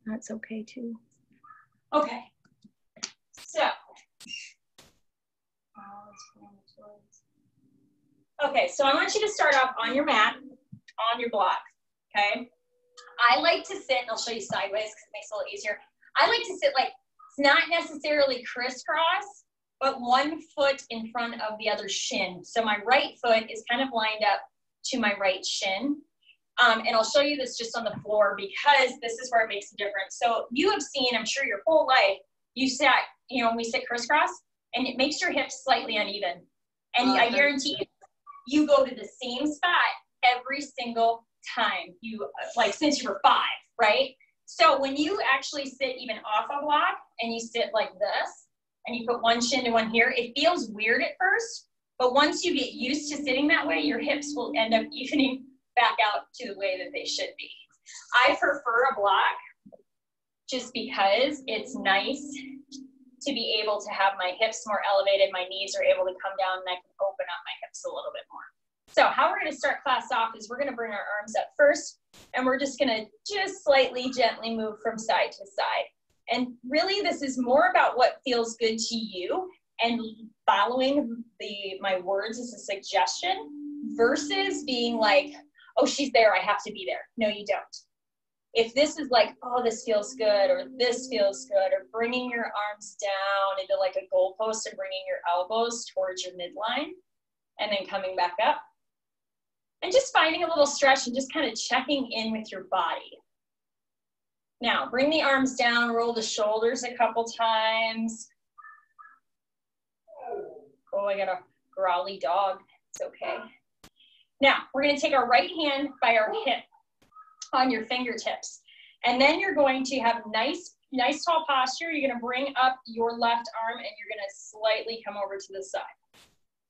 That's okay too. Okay. So. Okay, so I want you to start off on your mat, on your block, okay? I like to sit, and I'll show you sideways because it makes it a little easier. I like to sit like, it's not necessarily crisscross, but one foot in front of the other shin. So my right foot is kind of lined up to my right shin. And I'll show you this just on the floor because this is where it makes a difference. So you have seen, I'm sure your whole life, you sat, you know, when we sit crisscross, and it makes your hips slightly uneven. And I guarantee you go to the same spot every single time. You, like since you were 5, right? So when you actually sit even off a block and you sit like this, and you put one shin to one here, it feels weird at first, but once you get used to sitting that way, your hips will end up evening back out to the way that they should be. I prefer a block just because it's nice to be able to have my hips more elevated, my knees are able to come down, and I can open up my hips a little bit more. So how we're gonna start class off is we're gonna bring our arms up first, and we're just gonna slightly, gently move from side to side. And really, this is more about what feels good to you and following my words as a suggestion versus being like, oh, she's there, I have to be there. No, you don't. If this is like, oh, this feels good, or this feels good, or bringing your arms down into like a goalpost and bringing your elbows towards your midline, and then coming back up. And just finding a little stretch and just kind of checking in with your body. Now, bring the arms down, roll the shoulders a couple times. Oh, I got a growly dog. It's okay. Now, we're going to take our right hand by our hip on your fingertips. And then you're going to have nice tall posture. You're going to bring up your left arm and you're going to slightly come over to the side.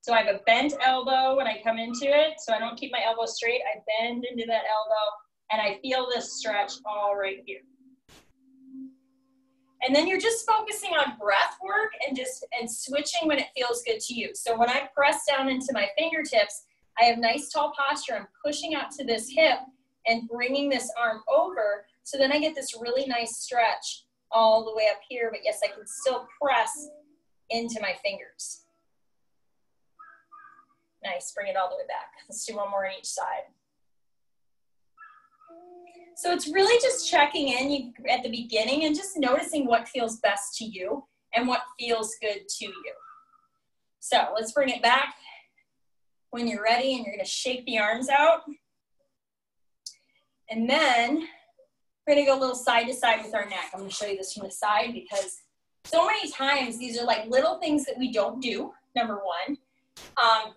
So I have a bent elbow when I come into it, so I don't keep my elbow straight. I bend into that elbow, and I feel this stretch all right here. And then you're just focusing on breath work and switching when it feels good to you. So when I press down into my fingertips, I have nice tall posture. I'm pushing out to this hip and bringing this arm over. So then I get this really nice stretch all the way up here, but yes, I can still press into my fingers. Nice, bring it all the way back. Let's do one more on each side. So it's really just checking in at the beginning and just noticing what feels best to you and what feels good to you. So let's bring it back when you're ready, and you're gonna shake the arms out. And then we're gonna go a little side to side with our neck. I'm gonna show you this from the side because so many times these are like little things that we don't do, number one.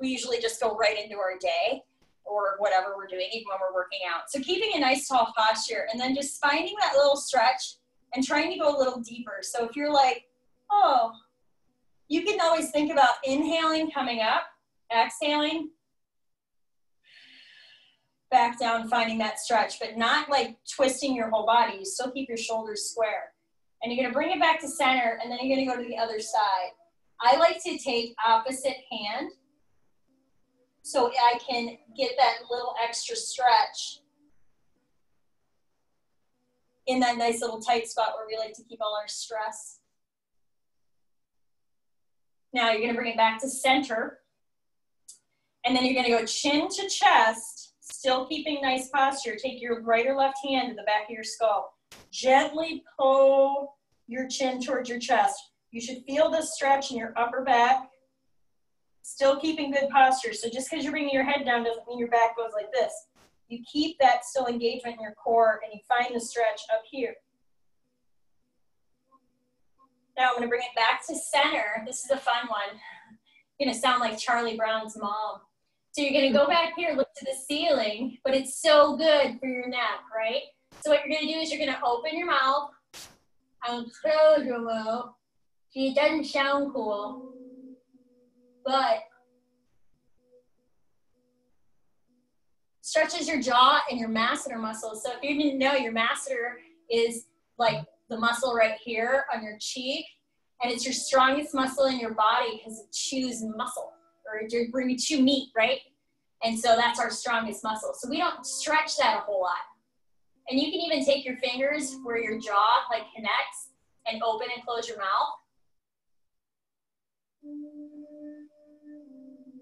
We usually just go right into our day or whatever we're doing, even when we're working out. So keeping a nice tall posture and then just finding that little stretch and trying to go a little deeper. So if you're like, oh, you can always think about inhaling, coming up, exhaling, back down, finding that stretch, but not like twisting your whole body. You still keep your shoulders square. And you're gonna bring it back to center, and then you're gonna go to the other side. I like to take opposite hand so I can get that little extra stretch in that nice little tight spot where we like to keep all our stress. Now you're gonna bring it back to center, and then you're gonna go chin to chest, still keeping nice posture. Take your right or left hand to the back of your skull. Gently pull your chin towards your chest. You should feel this stretch in your upper back. Still keeping good posture. So just because you're bringing your head down doesn't mean your back goes like this. You keep that still engagement in your core and you find the stretch up here. Now I'm going to bring it back to center. This is a fun one. You're going to sound like Charlie Brown's mom. So you're going to go back here, look to the ceiling, but it's so good for your neck, right? So what you're going to do is you're going to open your mouth and close your mouth. See, it doesn't sound cool, but stretches your jaw and your masseter muscles. So if you didn't know, your masseter is like the muscle right here on your cheek, and it's your strongest muscle in your body because it chews muscle, or you chew meat, right? And so that's our strongest muscle. So we don't stretch that a whole lot. And you can even take your fingers where your jaw like connects and open and close your mouth.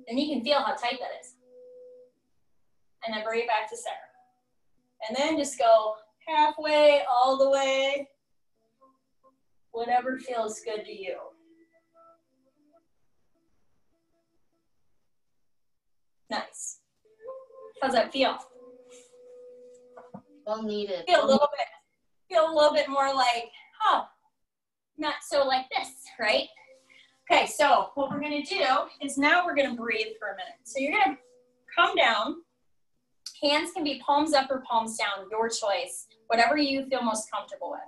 And you can feel how tight that is. And then bring it back to center. And then just go halfway, all the way, whatever feels good to you. Nice. How's that feel? Well needed. Feel a little bit more like, oh, not so like this, right? Okay, so what we're gonna do is now we're gonna breathe for a minute. So you're gonna come down. Hands can be palms up or palms down, your choice, whatever you feel most comfortable with.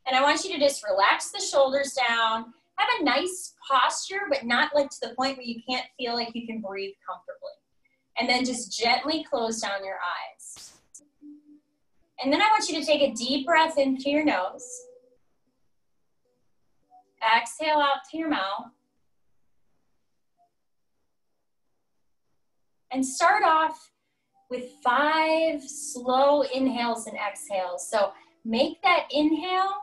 And I want you to just relax the shoulders down, have a nice posture, but not like to the point where you can't feel like you can breathe comfortably. And then just gently close down your eyes. And then I want you to take a deep breath in through your nose. Exhale out to your mouth. And start off with 5 slow inhales and exhales. So make that inhale,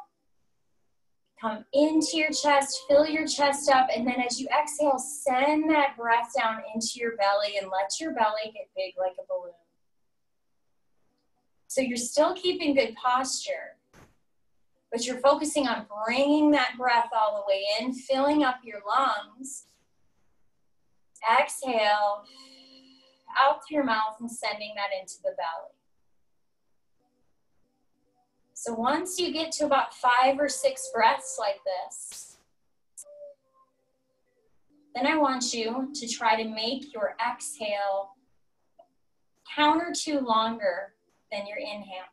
come into your chest, fill your chest up, and then as you exhale, send that breath down into your belly and let your belly get big like a balloon. So you're still keeping good posture, but you're focusing on bringing that breath all the way in, filling up your lungs. Exhale out through your mouth and sending that into the belly. So once you get to about 5 or 6 breaths like this, then I want you to try to make your exhale count or 2 longer than your inhale.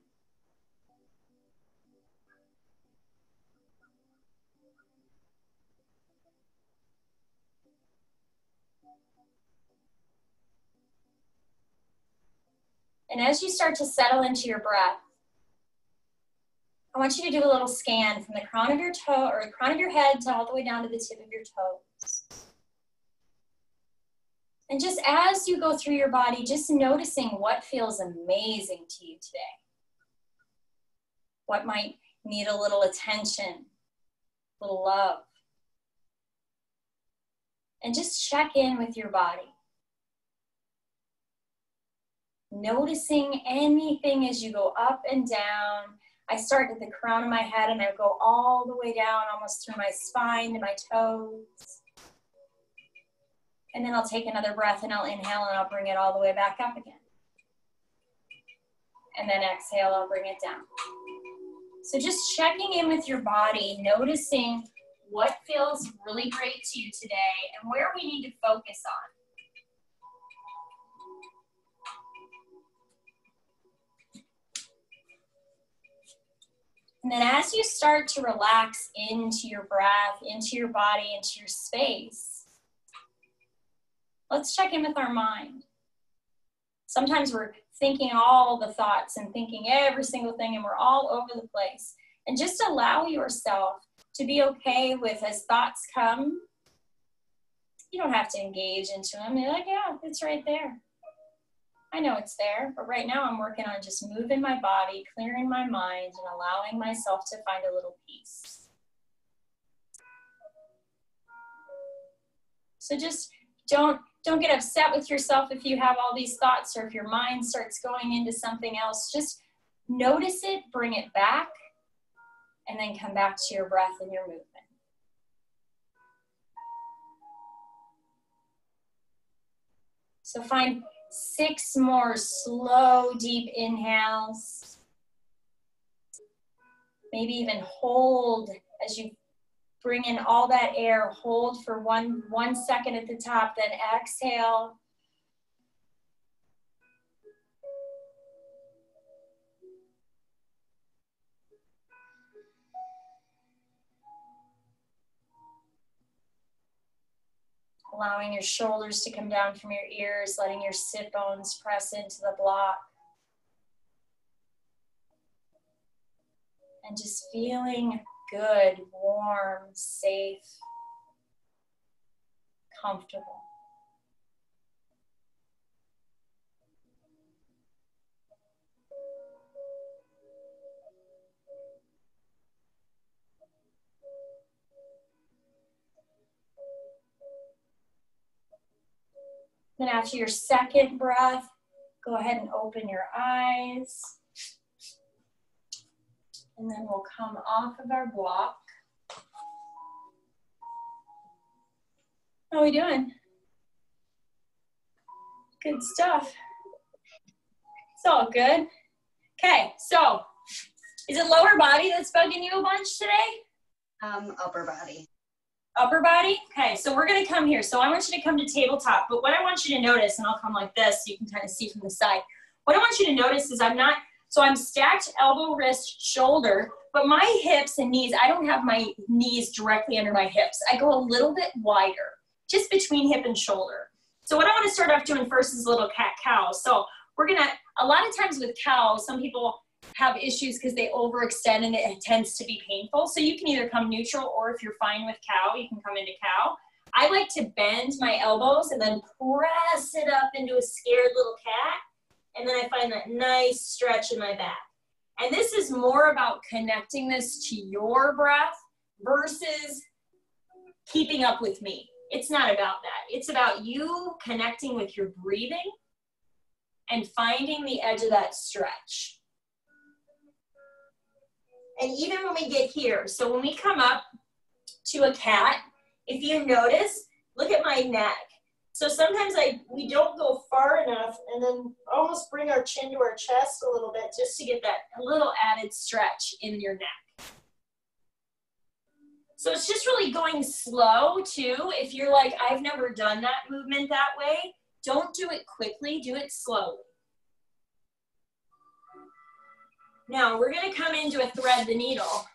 And as you start to settle into your breath, I want you to do a little scan from the crown of your toe or the crown of your head to all the way down to the tip of your toes. And just as you go through your body, just noticing what feels amazing to you today. What might need a little attention, a little love. And just check in with your body. Noticing anything as you go up and down. I start at the crown of my head and I go all the way down, almost through my spine to my toes. And then I'll take another breath and I'll inhale and I'll bring it all the way back up again. And then exhale, I'll bring it down. So just checking in with your body, noticing what feels really great to you today and where we need to focus on. And then as you start to relax into your breath, into your body, into your space, let's check in with our mind. Sometimes we're thinking all the thoughts and thinking every single thing and we're all over the place. And just allow yourself to be okay with as thoughts come. You don't have to engage into them. You're like, yeah, it's right there. I know it's there, but right now I'm working on just moving my body, clearing my mind, and allowing myself to find a little peace. So just don't get upset with yourself if you have all these thoughts or if your mind starts going into something else. Just notice it, bring it back, and then come back to your breath and your movement. So find 6 more slow, deep inhales. Maybe even hold as you bring in all that air. Hold for one second at the top, then exhale. Allowing your shoulders to come down from your ears, letting your sit bones press into the block. And just feeling good, warm, safe, comfortable. Then after your second breath, go ahead and open your eyes. And then we'll come off of our block. How are we doing? Good stuff. It's all good. Okay, so is it lower body that's bugging you a bunch today? Upper body. Upper body? Okay, so we're gonna come here. So I want you to come to tabletop, but what I want you to notice, and I'll come like this so you can kind of see from the side. What I want you to notice is I'm stacked elbow, wrist, shoulder, but my hips and knees, I don't have my knees directly under my hips. I go a little bit wider, just between hip and shoulder. So what I want to start off doing first is a little cat-cow. So we're gonna, a lot of times with cow, some people have issues because they overextend and it tends to be painful. So you can either come neutral, or if you're fine with cow, you can come into cow. I like to bend my elbows and then press it up into a scared little cat. And then I find that nice stretch in my back. And this is more about connecting this to your breath versus keeping up with me. It's not about that. It's about you connecting with your breathing and finding the edge of that stretch. And even when we get here, so when we come up to a cat, if you notice, look at my neck. So sometimes we don't go far enough and then almost bring our chin to our chest a little bit just to get that little added stretch in your neck. So it's just really going slow too. If you're like, I've never done that movement that way, don't do it quickly, do it slowly. Now we're gonna come into a thread the needle.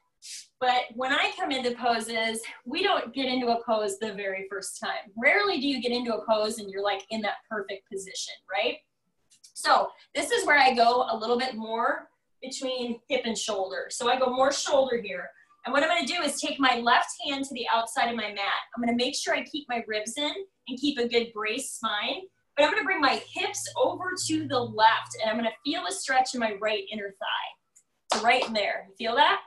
But when I come into poses, we don't get into a pose the very first time. Rarely do you get into a pose and you're like in that perfect position, right? So this is where I go a little bit more between hip and shoulder. So I go more shoulder here. And what I'm gonna do is take my left hand to the outside of my mat. I'm gonna make sure I keep my ribs in and keep a good braced spine. But I'm gonna bring my hips over to the left and I'm gonna feel a stretch in my right inner thigh. So right in there, you feel that?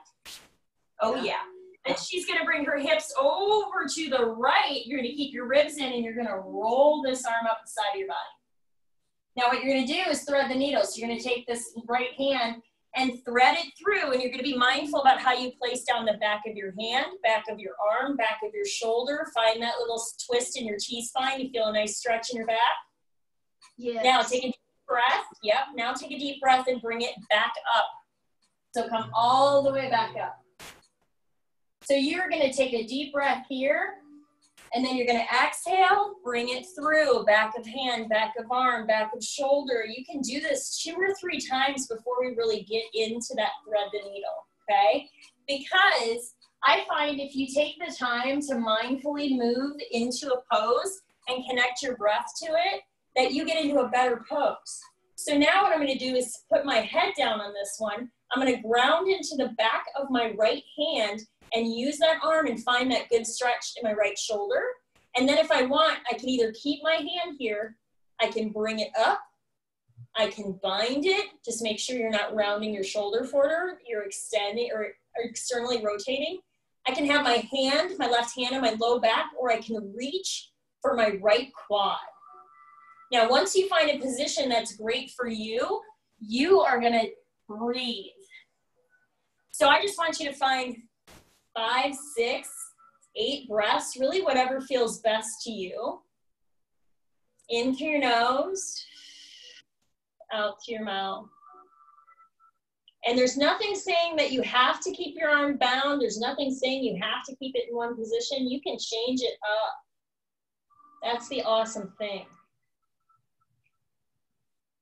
Oh yeah. And she's gonna bring her hips over to the right. You're gonna keep your ribs in and you're gonna roll this arm up the side of your body. Now what you're gonna do is thread the needle. So you're gonna take this right hand and thread it through, and you're gonna be mindful about how you place down the back of your hand, back of your arm, back of your shoulder. Find that little twist in your T-spine. You feel a nice stretch in your back? Yeah. Now take a deep breath. Yep, now take a deep breath and bring it back up. So come all the way back up. So you're gonna take a deep breath here, and then you're gonna exhale, bring it through, back of hand, back of arm, back of shoulder. You can do this 2 or 3 times before we really get into that thread the needle, okay? Because I find if you take the time to mindfully move into a pose and connect your breath to it, that you get into a better pose. So now what I'm gonna do is put my head down on this one. I'm gonna ground into the back of my right hand and use that arm and find that good stretch in my right shoulder. And then if I want, I can either keep my hand here, I can bring it up, I can bind it, just make sure you're not rounding your shoulder forward, you're extending or externally rotating. I can have my hand, my left hand on my low back, or I can reach for my right quad. Now, once you find a position that's great for you, you are gonna breathe. So I just want you to find 5, 6, 8 breaths, really whatever feels best to you. In through your nose, out to your mouth. And there's nothing saying that you have to keep your arm bound. There's nothing saying you have to keep it in one position. You can change it up. That's the awesome thing.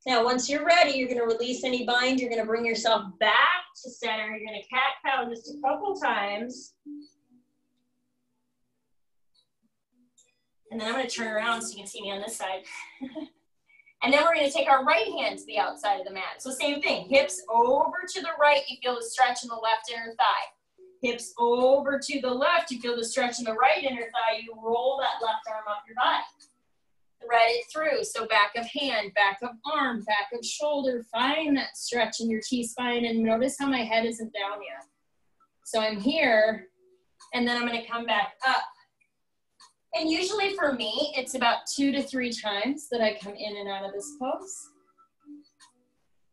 Now, once you're ready, you're gonna release any bind. You're gonna bring yourself back to center. You're gonna cat-cow just a couple times. And then I'm gonna turn around so you can see me on this side. And then we're gonna take our right hand to the outside of the mat. So same thing, hips over to the right, you feel the stretch in the left inner thigh. Hips over to the left, you feel the stretch in the right inner thigh. You roll that left arm up your body. Thread it through, so back of hand, back of arm, back of shoulder, find that stretch in your T-spine and notice how my head isn't down yet. So I'm here, and then I'm gonna come back up. And usually for me, it's about 2 to 3 times that I come in and out of this pose.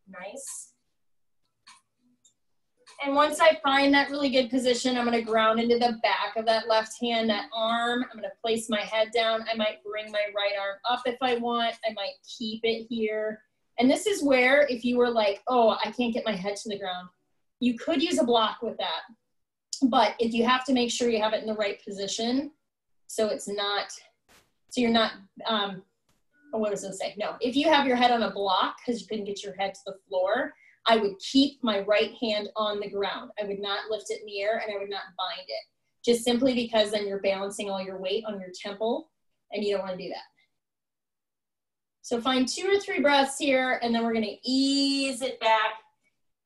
Nice. And once I find that really good position, I'm gonna ground into the back of that left hand, that arm. I'm gonna place my head down. I might bring my right arm up if I want. I might keep it here. And this is where, if you were like, oh, I can't get my head to the ground, you could use a block with that. But if you have to make sure you have it in the right position, so it's not, so you're not, what does it say? No, if you have your head on a block because you couldn't get your head to the floor, I would keep my right hand on the ground. I would not lift it in the air and I would not bind it. Just simply because then you're balancing all your weight on your temple and you don't want to do that. So find 2 or 3 breaths here and then we're gonna ease it back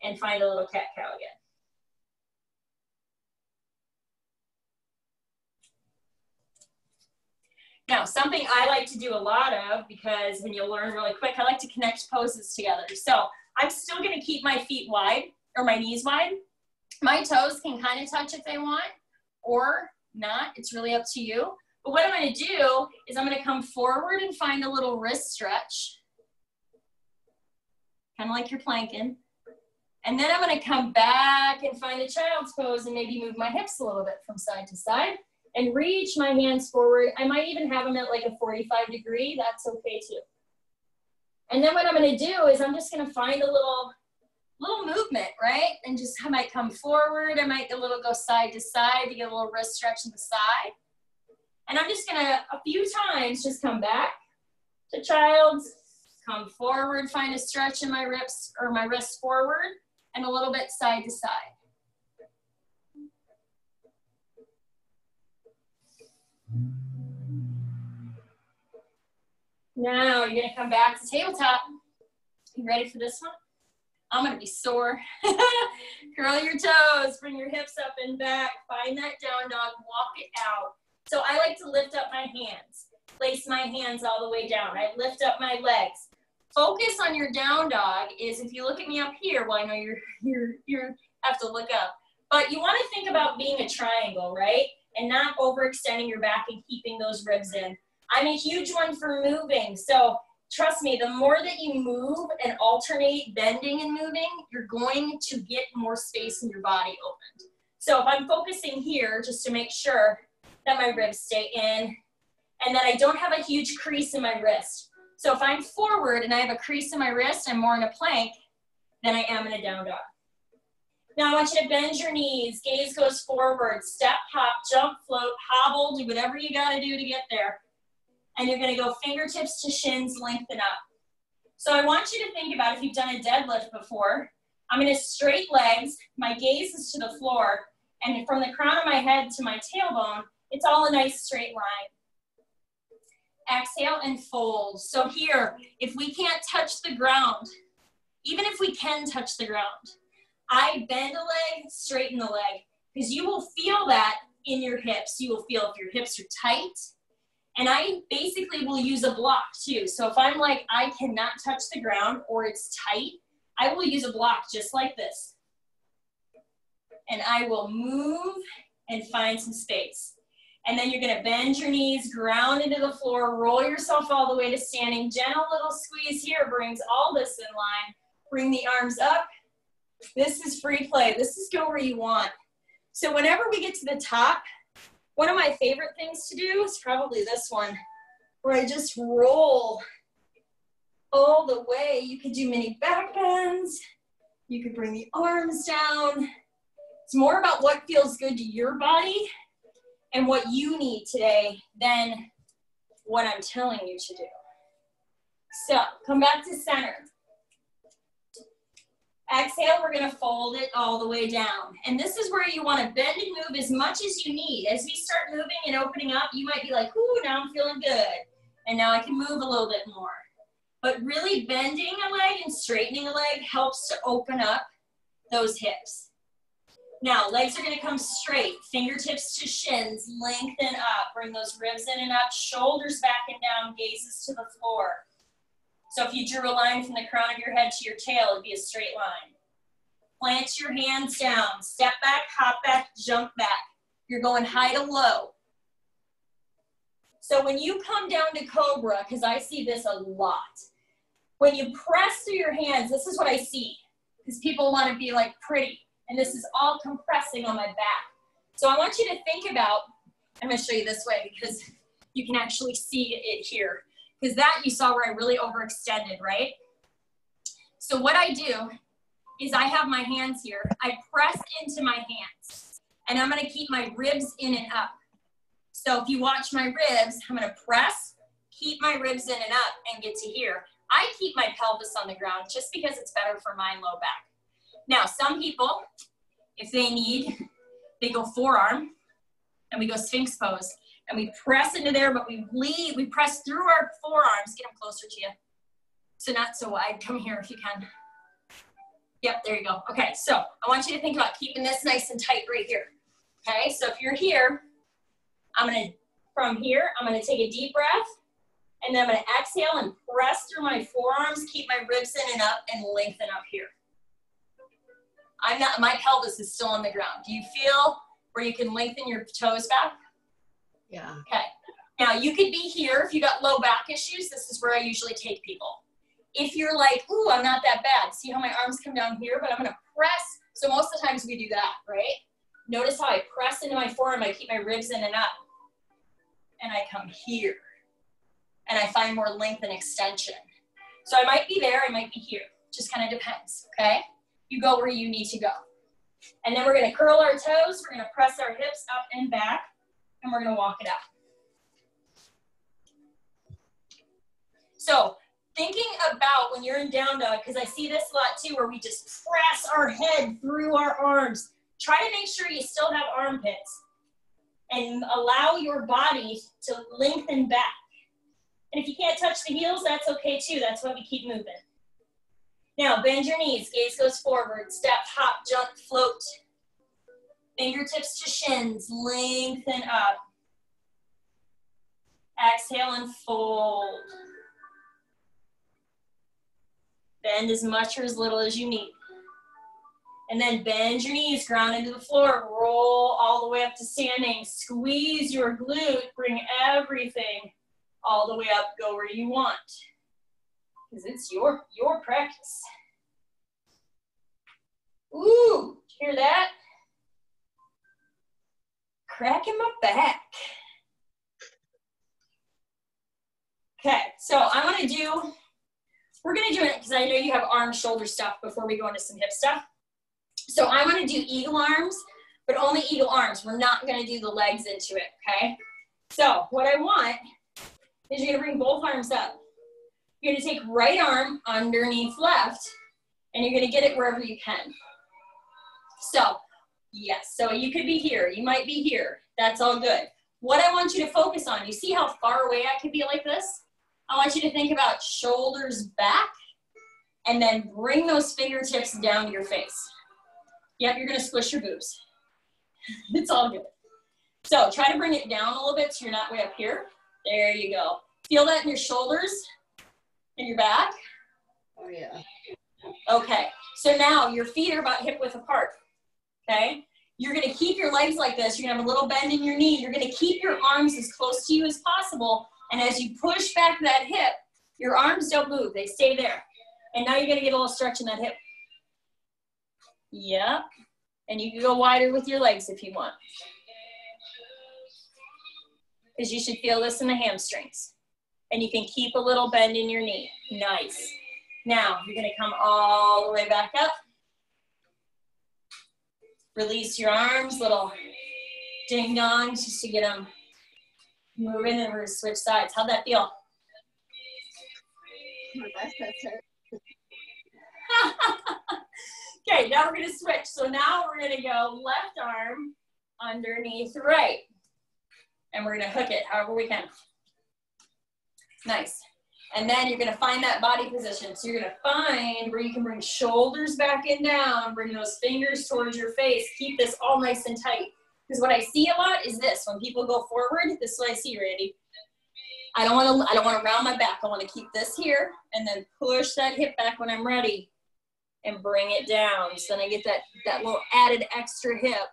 and find a little cat-cow again. Now, something I like to do a lot of, because when you learn really quick, I like to connect poses together. So I'm still gonna keep my feet wide, or my knees wide. My toes can kind of touch if they want, or not, it's really up to you. But what I'm gonna do is I'm gonna come forward and find a little wrist stretch, kind of like you're planking. And then I'm gonna come back and find a child's pose and maybe move my hips a little bit from side to side and reach my hands forward. I might even have them at like a 45 degree, that's okay too. And then what I'm gonna do is I'm just gonna find a little movement, right? And just, I might come forward, I might go side to side to get a little wrist stretch in the side. And I'm just gonna, a few times, just come back to child's, come forward, find a stretch in my ribs or my wrists forward, and a little bit side to side. Now you're gonna come back to tabletop. You ready for this one? I'm gonna be sore. Curl your toes, bring your hips up and back, find that down dog, walk it out. So I like to lift up my hands, place my hands all the way down. I lift up my legs. Focus on your down dog is, if you look at me up here, well, I know you have to look up, but you wanna think about being a triangle, right? And not overextending your back and keeping those ribs in. I'm a huge one for moving. So trust me, the more that you move and alternate bending and moving, you're going to get more space in your body opened. So if I'm focusing here, just to make sure that my ribs stay in and that I don't have a huge crease in my wrist. So if I'm forward and I have a crease in my wrist, I'm more in a plank than I am in a down dog. Now I want you to bend your knees, gaze goes forward, step, hop, jump, float, hobble, do whatever you gotta do to get there. And you're gonna go fingertips to shins, lengthen up. So I want you to think about, if you've done a deadlift before, I'm gonna straight legs, my gaze is to the floor, and from the crown of my head to my tailbone, it's all a nice straight line. Exhale and fold. So here, if we can't touch the ground, even if we can touch the ground, I bend a leg, straighten the leg, because you will feel that in your hips. You will feel if your hips are tight. And I basically will use a block too. So if I'm like, I cannot touch the ground or it's tight, I will use a block just like this. And I will move and find some space. And then you're gonna bend your knees, ground into the floor, roll yourself all the way to standing. Gentle little squeeze here brings all this in line. Bring the arms up. This is free play. This is go where you want. So whenever we get to the top, one of my favorite things to do is probably this one, where I just roll all the way. You could do mini back bends. You could bring the arms down. It's more about what feels good to your body and what you need today than what I'm telling you to do. So come back to center. Exhale, we're gonna fold it all the way down. And this is where you wanna bend and move as much as you need. As we start moving and opening up, you might be like, ooh, now I'm feeling good. And now I can move a little bit more. But really bending a leg and straightening a leg helps to open up those hips. Now, legs are gonna come straight, fingertips to shins, lengthen up, bring those ribs in and up, shoulders back and down, gazes to the floor. So if you drew a line from the crown of your head to your tail, it'd be a straight line. Plant your hands down, step back, hop back, jump back. You're going high to low. So when you come down to Cobra, because I see this a lot, when you press through your hands, this is what I see, because people want to be like pretty, and this is all compressing on my back. So I want you to think about, I'm going to show you this way because you can actually see it here, because that you saw where I really overextended, right? So what I do is I have my hands here. I press into my hands, and I'm going to keep my ribs in and up. So if you watch my ribs, I'm going to press, keep my ribs in and up, and get to here. I keep my pelvis on the ground just because it's better for my low back. Now, some people, if they need, they go forearm, and we go Sphinx pose, and we press into there, but we lead, we press through our forearms. Get them closer to you. So not so wide. Come here if you can. Yep, there you go. Okay, so I want you to think about keeping this nice and tight right here. Okay, so if you're here, from here, I'm gonna take a deep breath, and then I'm gonna exhale and press through my forearms, keep my ribs in and up, and lengthen up here. My pelvis is still on the ground. Do you feel where you can lengthen your toes back? Yeah. Okay, now you could be here if you got low back issues. This is where I usually take people. If you're like, ooh, I'm not that bad. See how my arms come down here, but I'm gonna press. So most of the times we do that, right? Notice how I press into my forearm, I keep my ribs in and up. And I come here. And I find more length and extension. So I might be there, I might be here. Just kind of depends, okay? You go where you need to go. And then we're gonna curl our toes, we're gonna press our hips up and back, and we're gonna walk it out. So, thinking about when you're in down dog, because I see this a lot too, where we just press our head through our arms. Try to make sure you still have armpits and allow your body to lengthen back. And if you can't touch the heels, that's okay too. That's why we keep moving. Now, bend your knees, gaze goes forward, step, hop, jump, float. Fingertips to shins, lengthen up. Exhale and fold. Bend as much or as little as you need. And then bend your knees, ground into the floor, roll all the way up to standing. Squeeze your glute, bring everything all the way up, go where you want. Because it's your practice. Ooh, hear that? Cracking my back. Okay, so we're gonna do it because I know you have arm, shoulder stuff before we go into some hip stuff. So I'm gonna do eagle arms, but only eagle arms. We're not gonna do the legs into it, okay? So what I want is you're gonna bring both arms up. You're gonna take right arm underneath left, and you're gonna get it wherever you can. So, yes, so you could be here, you might be here, that's all good. What I want you to focus on, you see how far away I could be like this? I want you to think about shoulders back, and then bring those fingertips down to your face. Yep, you're gonna squish your boobs. It's all good. So try to bring it down a little bit so you're not way up here. There you go. Feel that in your shoulders and your back? Oh yeah. Okay, so now your feet are about hip width apart, okay? You're gonna keep your legs like this. You're gonna have a little bend in your knee. You're gonna keep your arms as close to you as possible. And as you push back that hip, your arms don't move, they stay there. And now you're gonna get a little stretch in that hip. Yep, and you can go wider with your legs if you want. Because you should feel this in the hamstrings. And you can keep a little bend in your knee. Nice. Now, you're gonna come all the way back up. Release your arms, little ding-dongs just to get them moving, and we're gonna switch sides. How'd that feel? My biceps hurt. Okay, now we're gonna switch. So now we're gonna go left arm underneath right. And we're gonna hook it however we can. Nice. And then you're gonna find that body position. So you're gonna find where you can bring shoulders back and down, bring those fingers towards your face. Keep this all nice and tight. Because what I see a lot is this. When people go forward, this is what I see, Randy. I don't wanna round my back. I wanna keep this here and then push that hip back when I'm ready and bring it down. So then I get that little added extra hip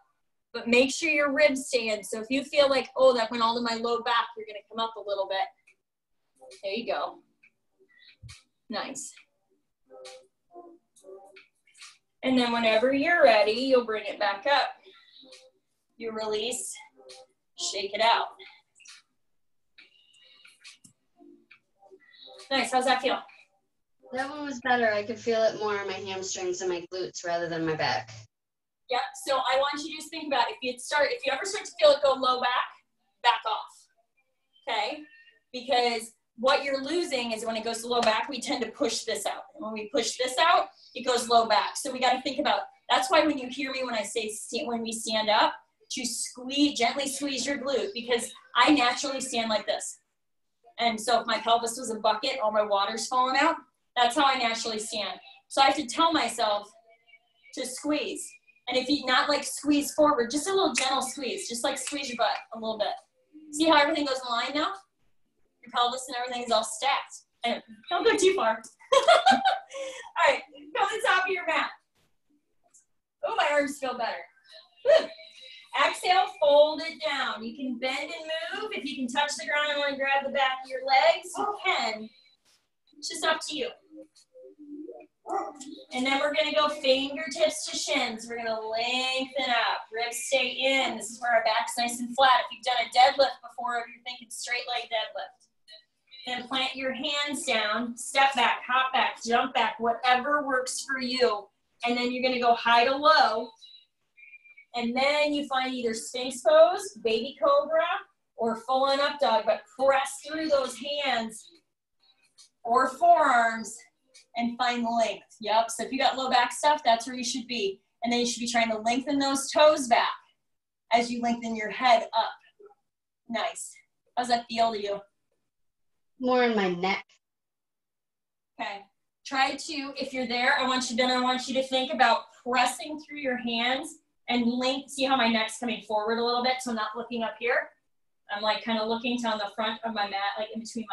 but make sure your ribs stay in. So if you feel like, oh, that went all to my low back, you're gonna come up a little bit. There you go. Nice. And then whenever you're ready, you'll bring it back up. You release, shake it out. Nice, how's that feel? That one was better. I could feel it more in my hamstrings and my glutes rather than my back. Yep, so I want you to just think about it. If you ever start to feel it go low back off, okay? Because what you're losing is when it goes to low back, we tend to push this out. And when we push this out, it goes low back. So we got to think about, that's why when you hear me when I say, when we stand up, to gently squeeze your glute, because I naturally stand like this. And so if my pelvis was a bucket, all my water's falling out, that's how I naturally stand. So I have to tell myself to squeeze. And if you not like squeeze forward, just a little gentle squeeze, just like squeeze your butt a little bit. See how everything goes in line now? Your pelvis and everything is all stacked. And don't go too far. All right, go to the top of your mat. Oh, my arms feel better. Woo. Exhale, fold it down. You can bend and move. If you can touch the ground and want to grab the back of your legs, you can. It's just up to you. And then we're going to go fingertips to shins. We're going to lengthen up. Ribs stay in. This is where our back's nice and flat. If you've done a deadlift before, if you're thinking straight leg deadlift. Then plant your hands down, step back, hop back, jump back, whatever works for you. And then you're going to go high to low. And then you find either Sphinx pose, baby cobra, or full on up dog, but press through those hands or forearms and find the length. Yep, so if you got low back stuff, that's where you should be. And then you should be trying to lengthen those toes back as you lengthen your head up. Nice. How's that feel to you? More in my neck. Okay. Try to, if you're there, I want you to think about pressing through your hands and see how my neck's coming forward a little bit, so I'm not looking up here. I'm like kind of looking down the front of my mat, like in between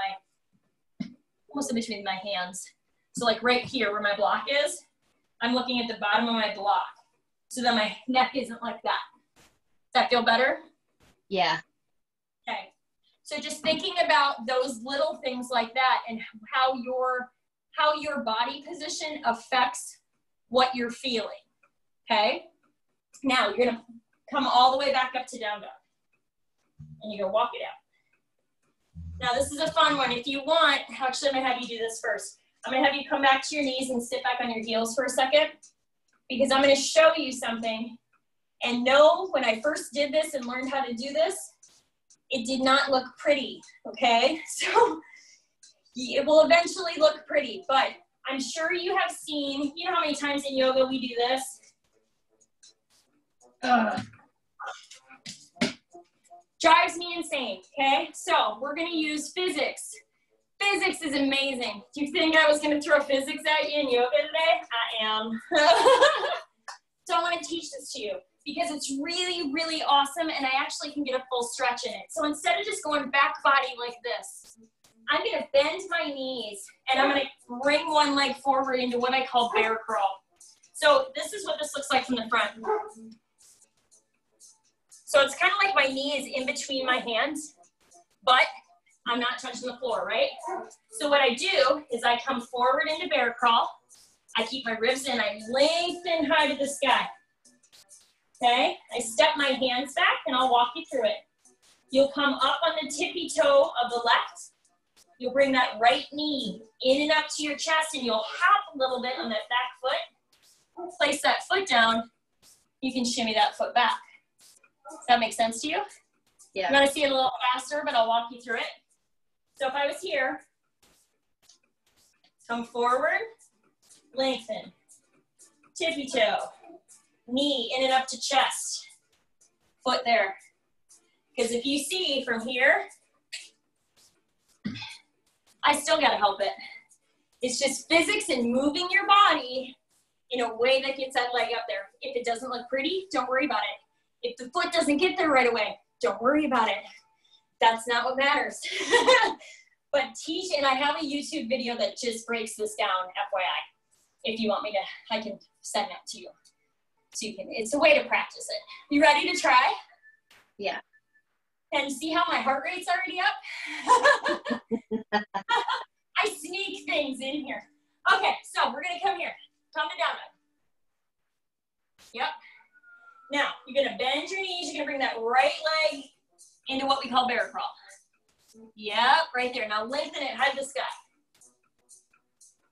almost in between my hands. So like right here where my block is, I'm looking at the bottom of my block. So that my neck isn't like that. Does that feel better? Yeah. Okay. So just thinking about those little things like that and how your body position affects what you're feeling, okay? Now you're gonna come all the way back up to down dog. And you're gonna walk it out. Now this is a fun one. If you want, actually I'm gonna have you do this first. I'm gonna have you come back to your knees and sit back on your heels for a second, because I'm gonna show you something. And know when I first did this and learned how to do this, it did not look pretty, okay? So it will eventually look pretty, but I'm sure you have seen, you know how many times in yoga we do this? Drives me insane, okay? So we're gonna use physics. Physics is amazing. Do you think I was gonna throw physics at you in yoga today? I am. So I wanna teach this to you because it's really, really awesome and I actually can get a full stretch in it. So instead of just going back body like this, I'm gonna bend my knees and I'm gonna bring one leg forward into what I call bear crawl. So this is what this looks like from the front. So it's kind of like my knee is in between my hands, but I'm not touching the floor, right? So what I do is I come forward into bear crawl. I keep my ribs in, I lengthen high to the sky. Okay, I step my hands back and I'll walk you through it. You'll come up on the tippy toe of the left. You'll bring that right knee in and up to your chest and you'll hop a little bit on that back foot. Place that foot down. You can shimmy that foot back. Does that make sense to you? Yeah. I'm gonna see it a little faster, but I'll walk you through it. So if I was here, come forward, lengthen, tippy toe, knee in and up to chest, foot there. Because if you see from here, I still gotta help it. It's just physics and moving your body in a way that gets that leg up there. If it doesn't look pretty, don't worry about it. If the foot doesn't get there right away, don't worry about it. That's not what matters. But teach, and I have a YouTube video that just breaks this down, FYI. If you want me to, I can send that to you. So it's a way to practice it. You ready to try? Yeah. And see how my heart rate's already up? I sneak things in here. Okay, so we're gonna come here. Come to down dog. Yep. Now, you're gonna bend your knees. You're gonna bring that right leg into what we call bear crawl. Yep, right there. Now lengthen it, hug the sky.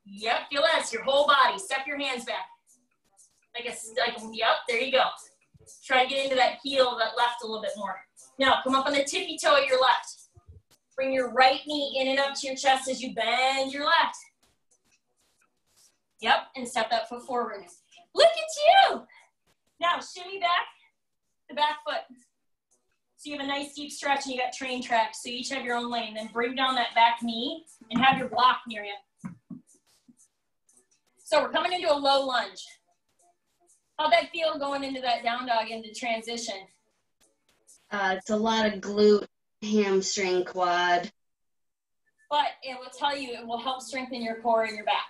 Yep, feel that. It's your whole body. Step your hands back. Yep, there you go. Try to get into that heel, that left a little bit more. Now, come up on the tippy toe of your left. Bring your right knee in and up to your chest as you bend your left. Yep, and step that foot forward. Look at you! Now, shimmy back the back foot. So you have a nice deep stretch and you got train tracks, so you each have your own lane. Then bring down that back knee and have your block near you. So we're coming into a low lunge. How'd that feel going into that down dog into transition? It's a lot of glute, hamstring, quad. But it will tell you, it will help strengthen your core and your back.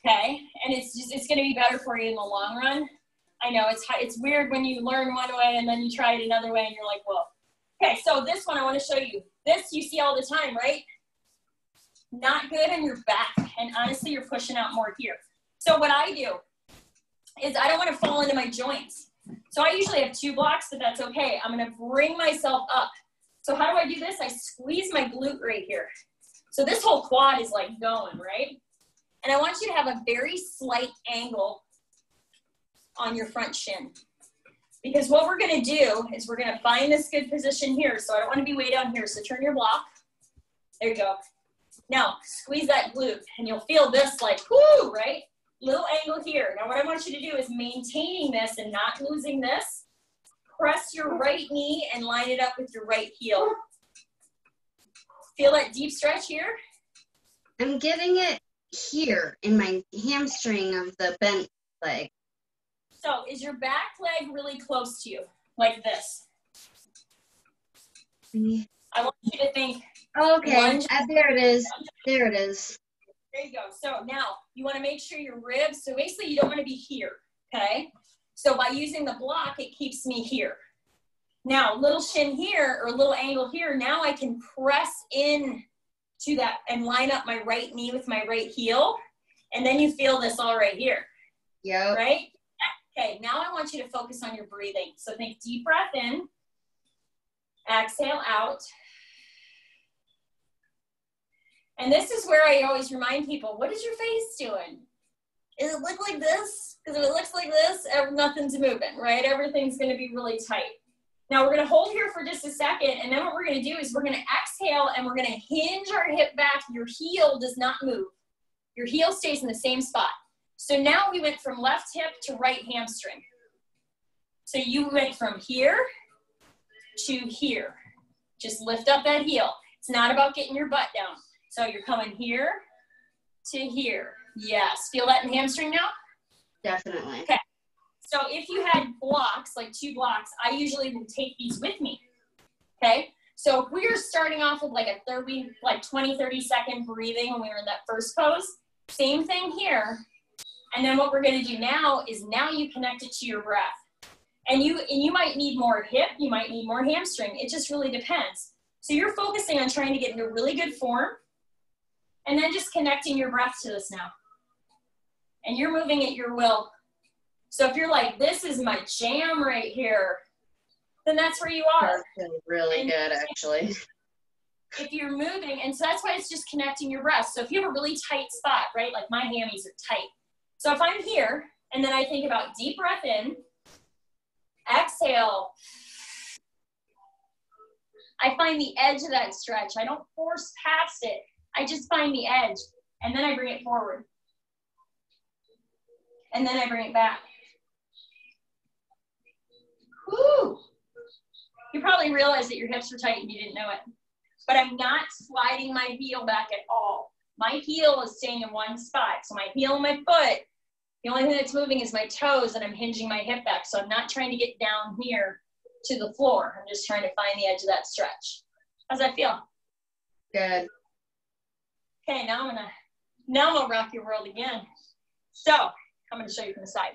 Okay? And it's going to be better for you in the long run. I know it's weird when you learn one way and then you try it another way and you're like, whoa. Okay, so this one I want to show you. This you see all the time, right? Not good on your back. And honestly, you're pushing out more here. So what I do is I don't want to fall into my joints. So I usually have 2 blocks, but that's okay. I'm going to bring myself up. So how do I do this? I squeeze my glute right here. So this whole quad is like going, right? And I want you to have a very slight angle on your front shin. Because what we're going to do is we're going to find this good position here. So I don't want to be way down here. So turn your block. There you go. Now squeeze that glute and you'll feel this like, whoo, right? Little angle here. Now what I want you to do is maintaining this and not losing this. Press your right knee and line it up with your right heel. Feel that deep stretch here? I'm getting it here in my hamstring of the bent leg. So is your back leg really close to you? Like this? I want you to think. Okay, there it is. There it is. There you go. So now you want to make sure your ribs, so basically you don't want to be here, okay? So by using the block, it keeps me here. Now, little shin here or little angle here, now I can press in to that and line up my right knee with my right heel. And then you feel this all right here. Yep. Right? Okay, now I want you to focus on your breathing. So think deep breath in, exhale out. And this is where I always remind people, what is your face doing? Does it look like this? Because if it looks like this, nothing's moving, right? Everything's going to be really tight. Now we're going to hold here for just a second, and then what we're going to do is we're going to exhale, and we're going to hinge our hip back. Your heel does not move. Your heel stays in the same spot. So now we went from left hip to right hamstring. So you went from here to here. Just lift up that heel. It's not about getting your butt down. So you're coming here to here. Yes. Feel that in hamstring now? Definitely. Okay. So if you had blocks, like 2 blocks, I usually would take these with me. Okay. So if we are starting off with like a 20, 30 second breathing when we were in that first pose, same thing here. And then what we're going to do now is now you connect it to your breath. And you might need more hip, you might need more hamstring. It just really depends. So you're focusing on trying to get into really good form. And then just connecting your breath to this now. And you're moving at your will. So if you're like, this is my jam right here, then that's where you are. That feels really good, actually. If you're moving, and so that's why it's just connecting your breath. So if you have a really tight spot, right, like my hammies are tight. So if I'm here, and then I think about deep breath in, exhale. I find the edge of that stretch. I don't force past it. I just find the edge, and then I bring it forward. And then I bring it back. Woo! You probably realized that your hips were tight and you didn't know it. But I'm not sliding my heel back at all. My heel is staying in one spot. So my heel and my foot, the only thing that's moving is my toes, and I'm hinging my hip back. So I'm not trying to get down here to the floor. I'm just trying to find the edge of that stretch. How's that feel? Good. Okay, now I'm gonna rock your world again. So I'm gonna show you from the side.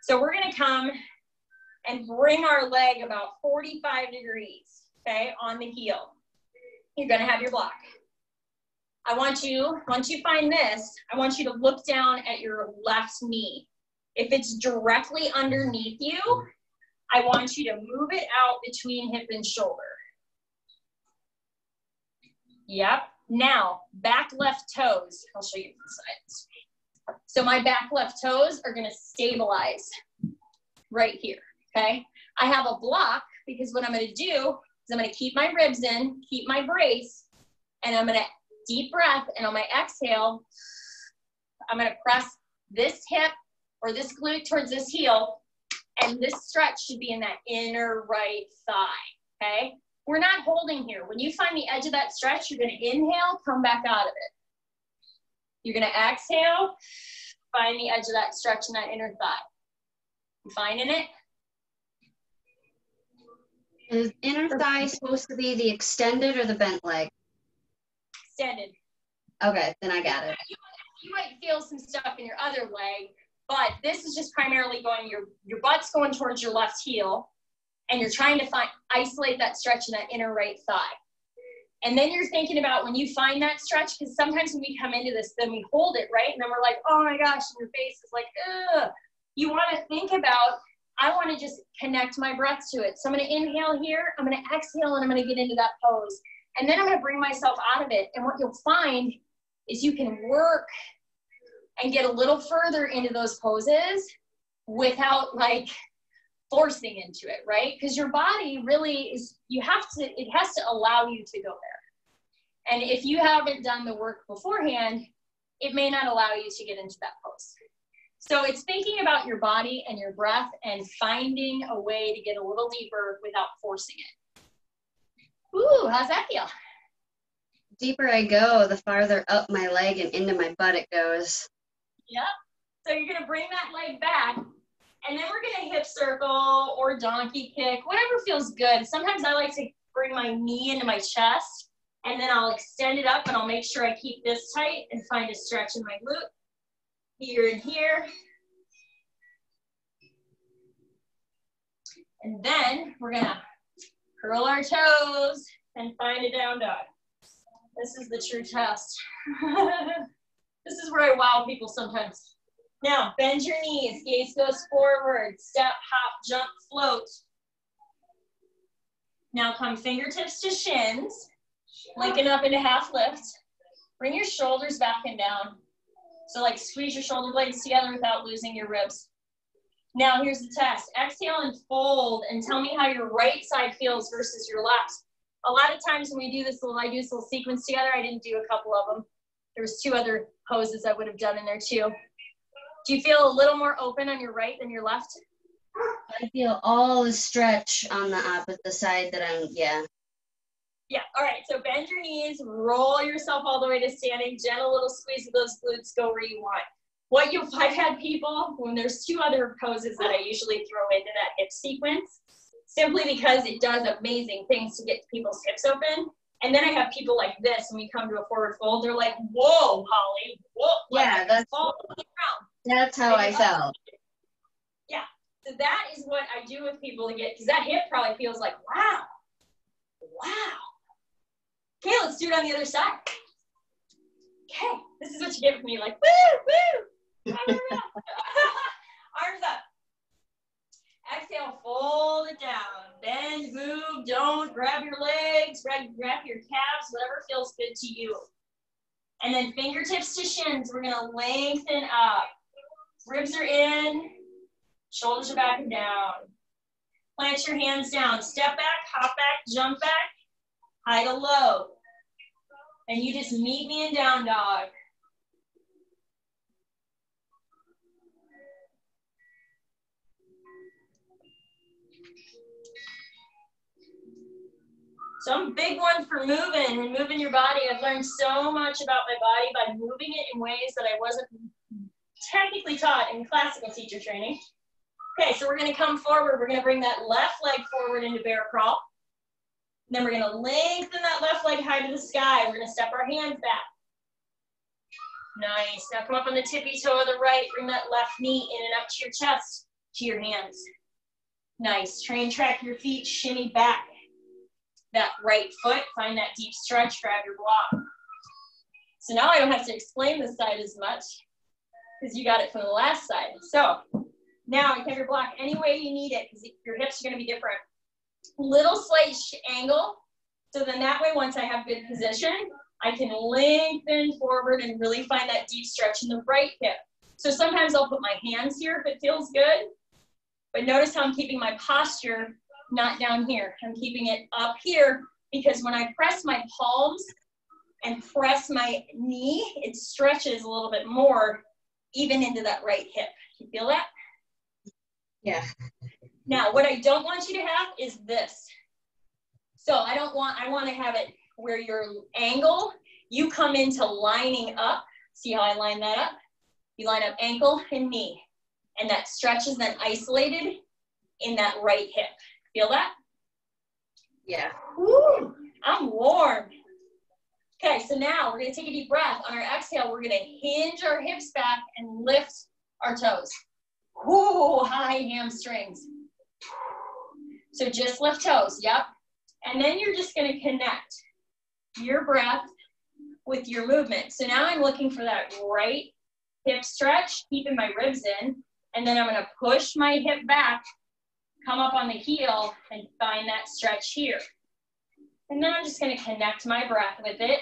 So we're gonna come and bring our leg about 45 degrees, okay, on the heel. You're gonna have your block. I want you, once you find this, I want you to look down at your left knee. If it's directly underneath you, I want you to move it out between hip and shoulder. Yep. Now, back left toes. I'll show you from the sides. So my back left toes are gonna stabilize right here, okay? I have a block because what I'm gonna do is I'm gonna keep my ribs in, keep my brace, and I'm gonna deep breath, and on my exhale, I'm gonna press this hip or this glute towards this heel, and this stretch should be in that inner right thigh, okay? We're not holding here. When you find the edge of that stretch, you're gonna inhale, come back out of it. You're gonna exhale, find the edge of that stretch in that inner thigh. You finding it? Is inner thigh supposed to be the extended or the bent leg? Extended. Okay, then I got it. You might feel some stuff in your other leg, but this is just primarily going, your butt's going towards your left heel, and you're trying to isolate that stretch in that inner right thigh. And then you're thinking about when you find that stretch, because sometimes when we come into this, then we hold it, right? And then we're like, oh my gosh, and your face is like, ugh. You want to think about, I want to just connect my breath to it. So I'm going to inhale here, I'm going to exhale, and I'm going to get into that pose. And then I'm going to bring myself out of it. And what you'll find is you can work and get a little further into those poses without like forcing into it, right? Because your body really is, it has to allow you to go there. And if you haven't done the work beforehand, it may not allow you to get into that pose. So it's thinking about your body and your breath and finding a way to get a little deeper without forcing it. Ooh, how's that feel? The deeper I go, the farther up my leg and into my butt it goes. Yep. So you're gonna bring that leg back, and then we're gonna hip circle or donkey kick, whatever feels good. Sometimes I like to bring my knee into my chest, and then I'll extend it up, and I'll make sure I keep this tight and find a stretch in my glute. Here and here. And then we're gonna curl our toes and find a down dog. This is the true test. This is where I wow people sometimes. Now, bend your knees, gaze goes forward, step, hop, jump, float. Now come fingertips to shins, linking up into half lift. Bring your shoulders back and down. So like squeeze your shoulder blades together without losing your ribs. Now here's the test. Exhale and fold and tell me how your right side feels versus your left. A lot of times when we do this I do this little sequence together, I didn't do a couple of them. There was 2 other poses I would have done in there too. Do you feel a little more open on your right than your left? I feel all the stretch on the opposite side that yeah. Yeah, all right, so bend your knees, roll yourself all the way to standing, gentle little squeeze of those glutes, go where you want. I've had people, when there's 2 other poses that I usually throw into that hip sequence, simply because it does amazing things to get people's hips open. And then I have people like this, when we come to a forward fold, they're like, whoa, Hollie, whoa. Yeah, that's how I felt. Yeah, so that is what I do with people to get, because that hip probably feels like, wow. Okay, let's do it on the other side. Okay, this is what you get with me, like, woo. Arms up. Exhale, fold it down. Bend, move, don't. Grab your legs, grab your calves, whatever feels good to you. And then fingertips to shins. We're going to lengthen up. Ribs are in. Shoulders are back and down. Plant your hands down. Step back, hop back, jump back. High to low. And you just meet me in down dog. Some big ones for moving and moving your body. I've learned so much about my body by moving it in ways that I wasn't technically taught in classical teacher training. Okay, so we're gonna come forward. We're gonna bring that left leg forward into bear crawl. And then we're gonna lengthen that left leg high to the sky. We're gonna step our hands back. Nice, now come up on the tippy toe of the right. Bring that left knee in and up to your chest. to your hands. Nice. Train track your feet, shimmy back. That right foot, find that deep stretch, grab your block. So now I don't have to explain this side as much because you got it from the last side. So now you have your block any way you need it because your hips are going to be different. Little slight angle. So then that way, once I have good position, I can lengthen forward and really find that deep stretch in the right hip. So sometimes I'll put my hands here if it feels good. But notice how I'm keeping my posture not down here. I'm keeping it up here because when I press my palms and press my knee, it stretches a little bit more even into that right hip. You feel that? Yeah. Now, what I don't want you to have is this. So I want to have it where your angle, you come into lining up. See how I line that up? You line up ankle and knee. And that stretch is then isolated in that right hip. Feel that? Yeah. Woo, I'm warm. Okay, so now we're going to take a deep breath. On our exhale, we're going to hinge our hips back and lift our toes. Woo, high hamstrings. So just lift toes, yep. And then you're just going to connect your breath with your movement. So now I'm looking for that right hip stretch, keeping my ribs in, and then I'm going to push my hip back, come up on the heel, and find that stretch here. And then I'm just going to connect my breath with it.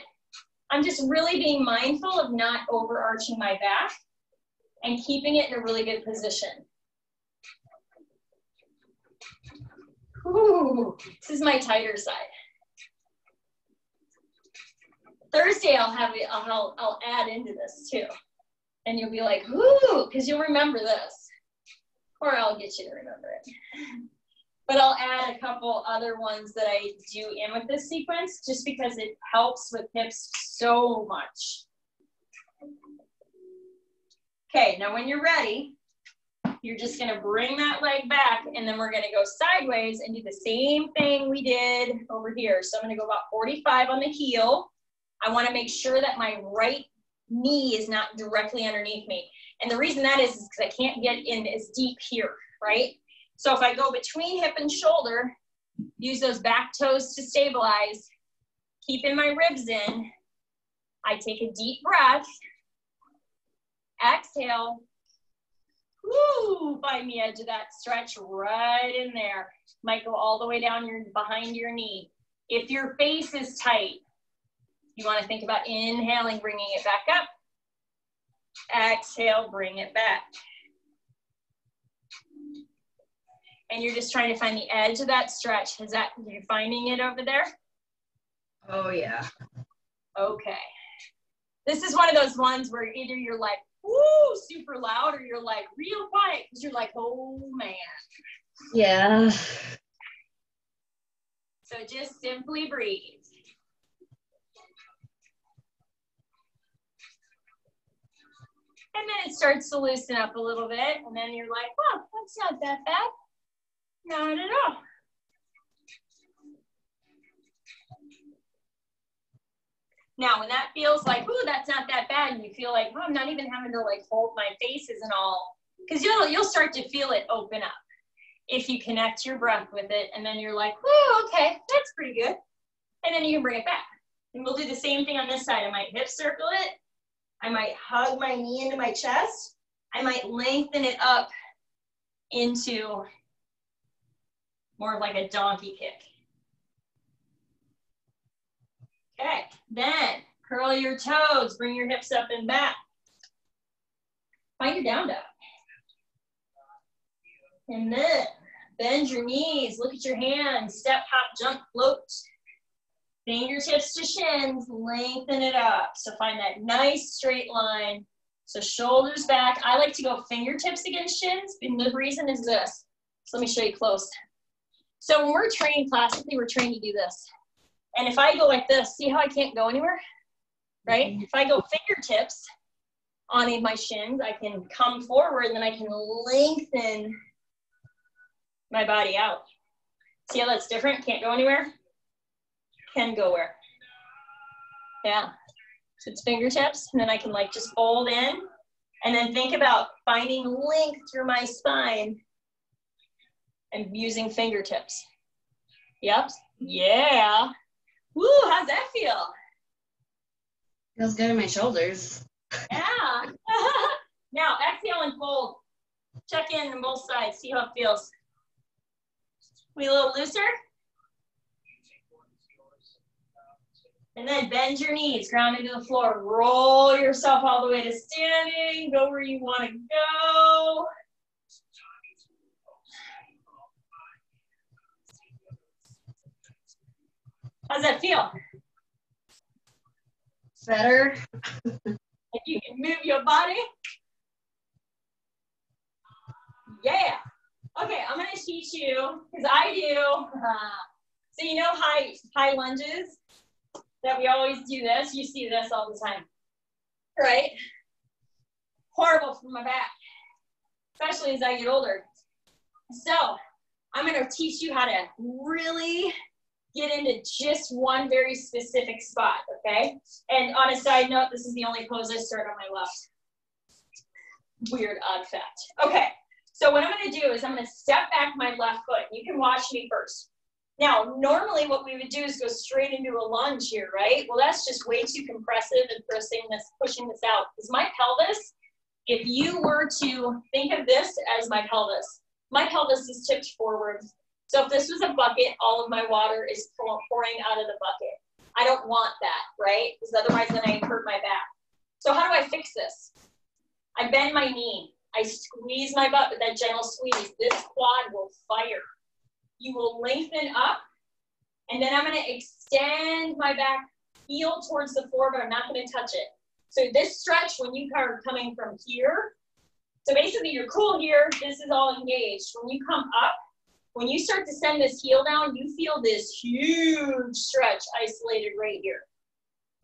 I'm just really being mindful of not overarching my back and keeping it in a really good position. Ooh, this is my tighter side. Thursday I'll add into this too. And you'll be like, ooh, because you'll remember this. Or I'll get you to remember it. But I'll add a couple other ones that I do in with this sequence just because it helps with hips so much. Okay, now when you're ready, you're just gonna bring that leg back and then we're gonna go sideways and do the same thing we did over here. So I'm gonna go about 45 on the heel. I wanna make sure that my right knee is not directly underneath me. And the reason that is because I can't get in as deep here, right? So if I go between hip and shoulder, use those back toes to stabilize, keeping my ribs in, I take a deep breath, exhale, woo, find the edge of that stretch right in there. Might go all the way down behind your knee. If your face is tight, you want to think about inhaling, bringing it back up. Exhale, bring it back. And you're just trying to find the edge of that stretch. You're finding it over there? Oh, yeah. Okay. This is one of those ones where either you're like, woo, super loud, or you're like real quiet because you're like, oh, man. Yeah. So just simply breathe. And then it starts to loosen up a little bit. And then you're like, oh, that's not that bad. Not at all. Now, when that feels like, ooh, that's not that bad, and you feel like, oh, I'm not even having to like hold my faces and all, because you'll start to feel it open up if you connect your breath with it, and then you're like, oh, okay, that's pretty good. And then you can bring it back. And we'll do the same thing on this side. I might hip circle it. I might hug my knee into my chest. I might lengthen it up into more of like a donkey kick. Okay, then curl your toes, bring your hips up and back. Find your down dog. And then bend your knees, look at your hands, step, hop, jump, float. Fingertips to shins, lengthen it up. So find that nice straight line. So shoulders back. I like to go fingertips against shins, and the reason is this. So let me show you close. So when we're trained classically, we're trained to do this. And if I go like this, see how I can't go anywhere, right? If I go fingertips on my shins, I can come forward and then I can lengthen my body out. See how that's different? Can't go anywhere? Can go where? Yeah. So it's fingertips, and then I can like just fold in, and then think about finding length through my spine and using fingertips. Yep. Yeah. Woo, how's that feel? Feels good in my shoulders. Yeah. Now, exhale and fold. Check in on both sides. See how it feels. We a little looser? And then bend your knees, ground into the floor. Roll yourself all the way to standing. Go where you want to go. How's that feel? Better. If you can move your body. Yeah. Okay, I'm going to teach you, because I do. So you know high lunges? That we always do this. You see this all the time, right? Horrible for my back, especially as I get older. So I'm going to teach you how to really get into just one very specific spot, okay? And on a side note, this is the only pose I start on my left. Weird, odd fact. Okay, so what I'm going to do is I'm going to step back my left foot. You can watch me first. Now, normally what we would do is go straight into a lunge here, right? Well, that's just way too compressive and pushing this out. Because my pelvis, if you were to think of this as my pelvis is tipped forward. So if this was a bucket, all of my water is pouring out of the bucket. I don't want that, right? Because otherwise then I hurt my back. So how do I fix this? I bend my knee. I squeeze my butt with that gentle squeeze. This quad will fire. You will lengthen up, and then I'm going to extend my back heel towards the floor, but I'm not going to touch it. So this stretch, when you are coming from here, so basically you're cool here, this is all engaged. When you come up, when you start to send this heel down, you feel this huge stretch isolated right here,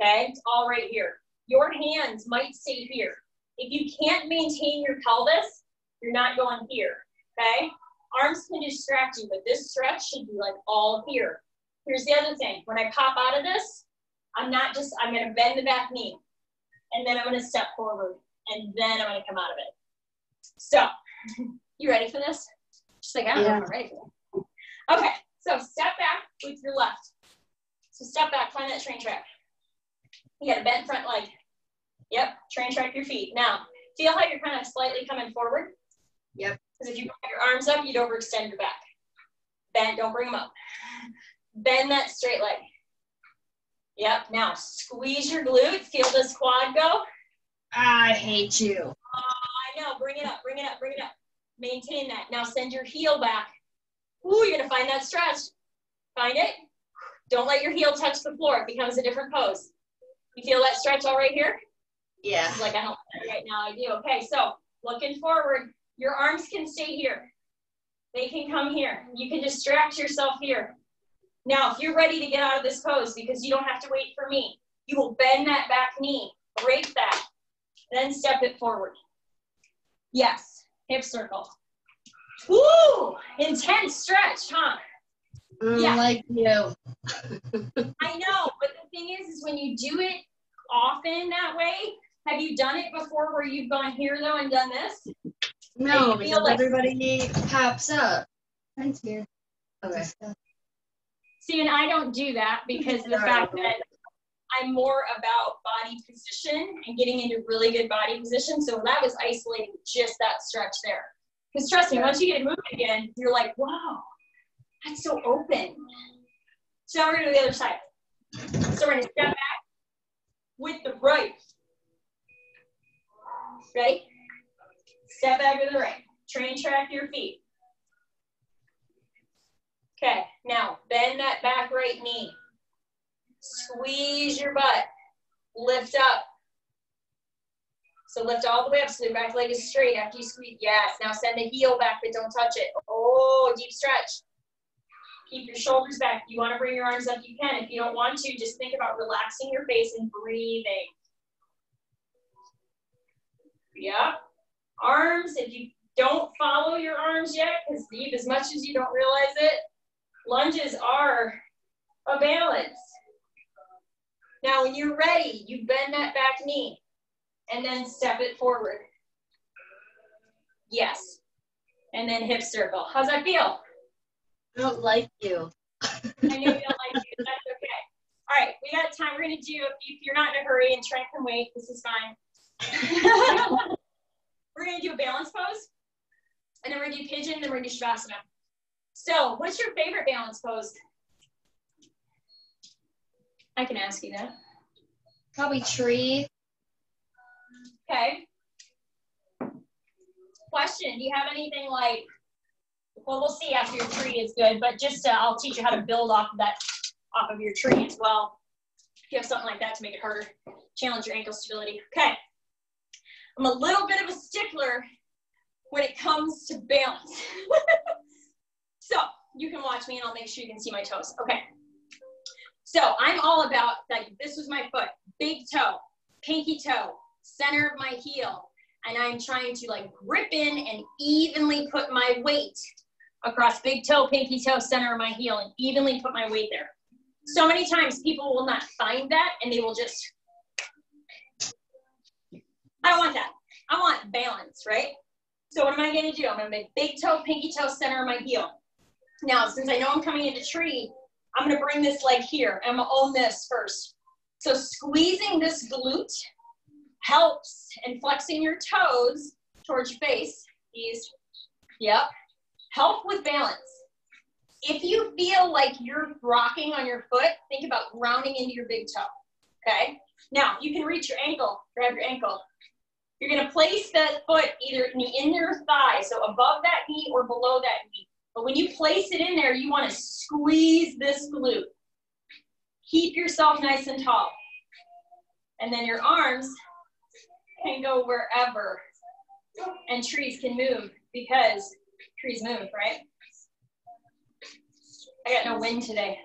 okay? It's all right here. Your hands might stay here. If you can't maintain your pelvis, you're not going here, okay? Arms can distract you, but this stretch should be like all here. Here's the other thing. When I pop out of this, I'm going to bend the back knee. And then I'm going to step forward. And then I'm going to come out of it. So, you ready for this? She's like, I don't know if I'm ready for that. Okay, so step back with your left. So step back, find that train track. You got a bent front leg. Yep, train track your feet. Now, feel how you're kind of slightly coming forward? Yep. Because if you put your arms up, you'd overextend your back. Bend, don't bring them up. Bend that straight leg. Yep, now squeeze your glute. Feel this quad go. I hate you. I know, bring it up, bring it up, bring it up. Maintain that. Now send your heel back. Ooh, you're gonna find that stretch. Find it. Don't let your heel touch the floor. It becomes a different pose. You feel that stretch all right here? Yeah. It's like I don't right now, I do. Okay, so looking forward. Your arms can stay here. They can come here. You can distract yourself here. Now, if you're ready to get out of this pose, because you don't have to wait for me, you will bend that back knee, break that, then step it forward. Yes, hip circle. Woo! Intense stretch, huh? Yeah. Like you. I know, but the thing is when you do it often that way, have you done it before where you've gone here though and done this? No, because like everybody pops up. Thanks, here. Okay. See, and I don't do that because of the fact that I'm more about body position and getting into really good body position. So that was isolating just that stretch there. Because trust me, once you get moving again, you're like, wow, that's so open. So now we're going to the other side. So we're going to step back with the right. Ready? Step back with the right. Train track your feet. Okay, now bend that back right knee. Squeeze your butt. Lift up. So lift all the way up so the back leg is straight after you squeeze. Yes, now send the heel back, but don't touch it. Oh, deep stretch. Keep your shoulders back. If you want to bring your arms up, you can. If you don't want to, just think about relaxing your face and breathing. Yeah. Arms, if you don't follow your arms yet, because deep as much as you don't realize it, lunges are a balance. Now, when you're ready, you bend that back knee and then step it forward. Yes. And then hip circle. How's that feel? I don't like you. I know you don't like you. That's okay. All right, we got time. We're going to do, if you're not in a hurry and Trent can wait, this is fine. We're going to do a balance pose, and then we're going to do pigeon, and then we're going to do Shavasana. So what's your favorite balance pose? I can ask you that. Probably tree. Okay. Question, do you have anything like, well, we'll see after your tree is good, but just I'll teach you how to build off of that, off of your tree as well. If you have something like that to make it harder, challenge your ankle stability. Okay. I'm a little bit of a stickler when it comes to balance. So you can watch me and I'll make sure you can see my toes. Okay. So I'm all about, like, this was my foot, big toe, pinky toe, center of my heel. And I'm trying to like grip in and evenly put my weight across big toe, pinky toe, center of my heel, and evenly put my weight there. So many times people will not find that and they will just, I don't want that. I want balance, right? So what am I going to do? I'm going to make big toe, pinky toe, center of my heel. Now, since I know I'm coming into tree, I'm going to bring this leg here. I'm going to own this first. So squeezing this glute helps, and flexing your toes towards your face. These, yep. Help with balance. If you feel like you're rocking on your foot, think about grounding into your big toe, okay? Now, you can reach your ankle, grab your ankle. You're gonna place that foot either in the inner thigh, so above that knee or below that knee. But when you place it in there, you wanna squeeze this glute. Keep yourself nice and tall. And then your arms can go wherever. And trees can move because trees move, right? I got no wind today.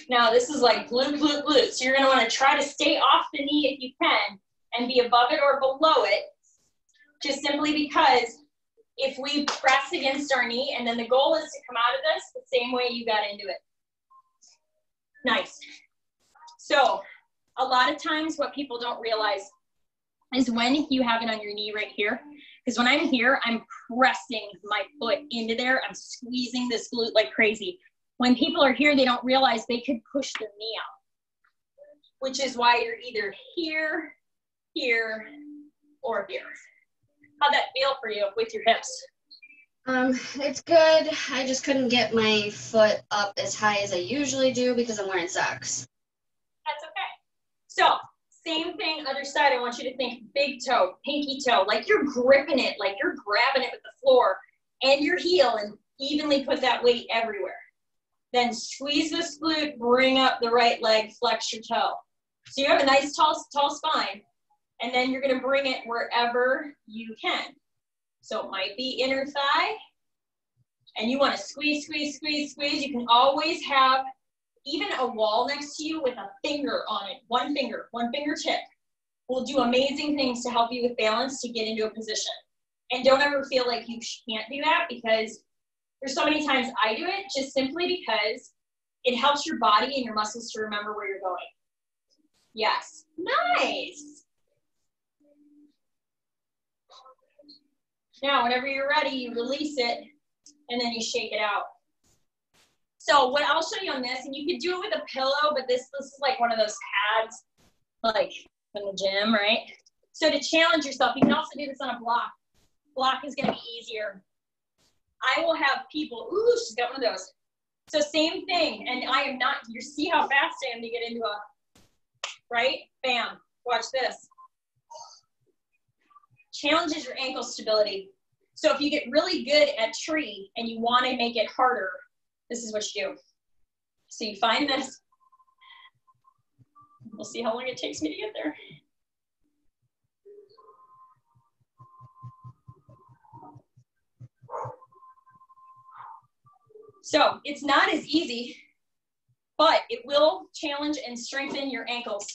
Now this is like glute, glute, glute. So you're gonna wanna try to stay off the knee if you can and be above it or below it, just simply because if we press against our knee, and then the goal is to come out of this the same way you got into it. Nice. So a lot of times what people don't realize is when you have it on your knee right here, because when I'm here, I'm pressing my foot into there. I'm squeezing this glute like crazy. When people are here, they don't realize they could push their knee out, which is why you're either here, here, or here. How'd that feel for you with your hips? It's good. I just couldn't get my foot up as high as I usually do because I'm wearing socks. That's okay. So same thing, other side. I want you to think big toe, pinky toe, like you're gripping it, like you're grabbing it with the floor and your heel, and evenly put that weight everywhere. Then squeeze this glute, bring up the right leg, flex your toe. So you have a nice tall spine, and then you're gonna bring it wherever you can. So it might be inner thigh, and you wanna squeeze, squeeze, squeeze, squeeze. You can always have even a wall next to you with a finger on it, one fingertip will do amazing things to help you with balance to get into a position. And don't ever feel like you can't do that, because there's so many times I do it just simply because it helps your body and your muscles to remember where you're going. Yes, nice. Now, whenever you're ready, you release it and then you shake it out. So what I'll show you on this, and you could do it with a pillow, but this is like one of those pads, like in the gym, right? So to challenge yourself, you can also do this on a block. Block is gonna be easier. I will have people, ooh, she's got one of those. So same thing, and I am not, you see how fast I am to get into a, right? Bam, watch this. Challenges your ankle stability. So if you get really good at tree and you wanna make it harder, this is what you do. So you find this. We'll see how long it takes me to get there. So it's not as easy, but it will challenge and strengthen your ankles.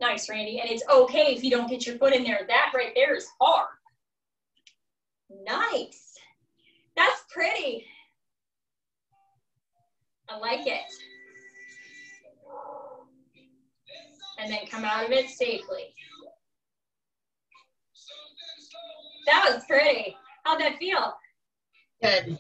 Nice, Randy. And it's okay if you don't get your foot in there. That right there is hard. Nice. That's pretty. I like it. And then come out of it safely. That was pretty. How'd that feel? Good.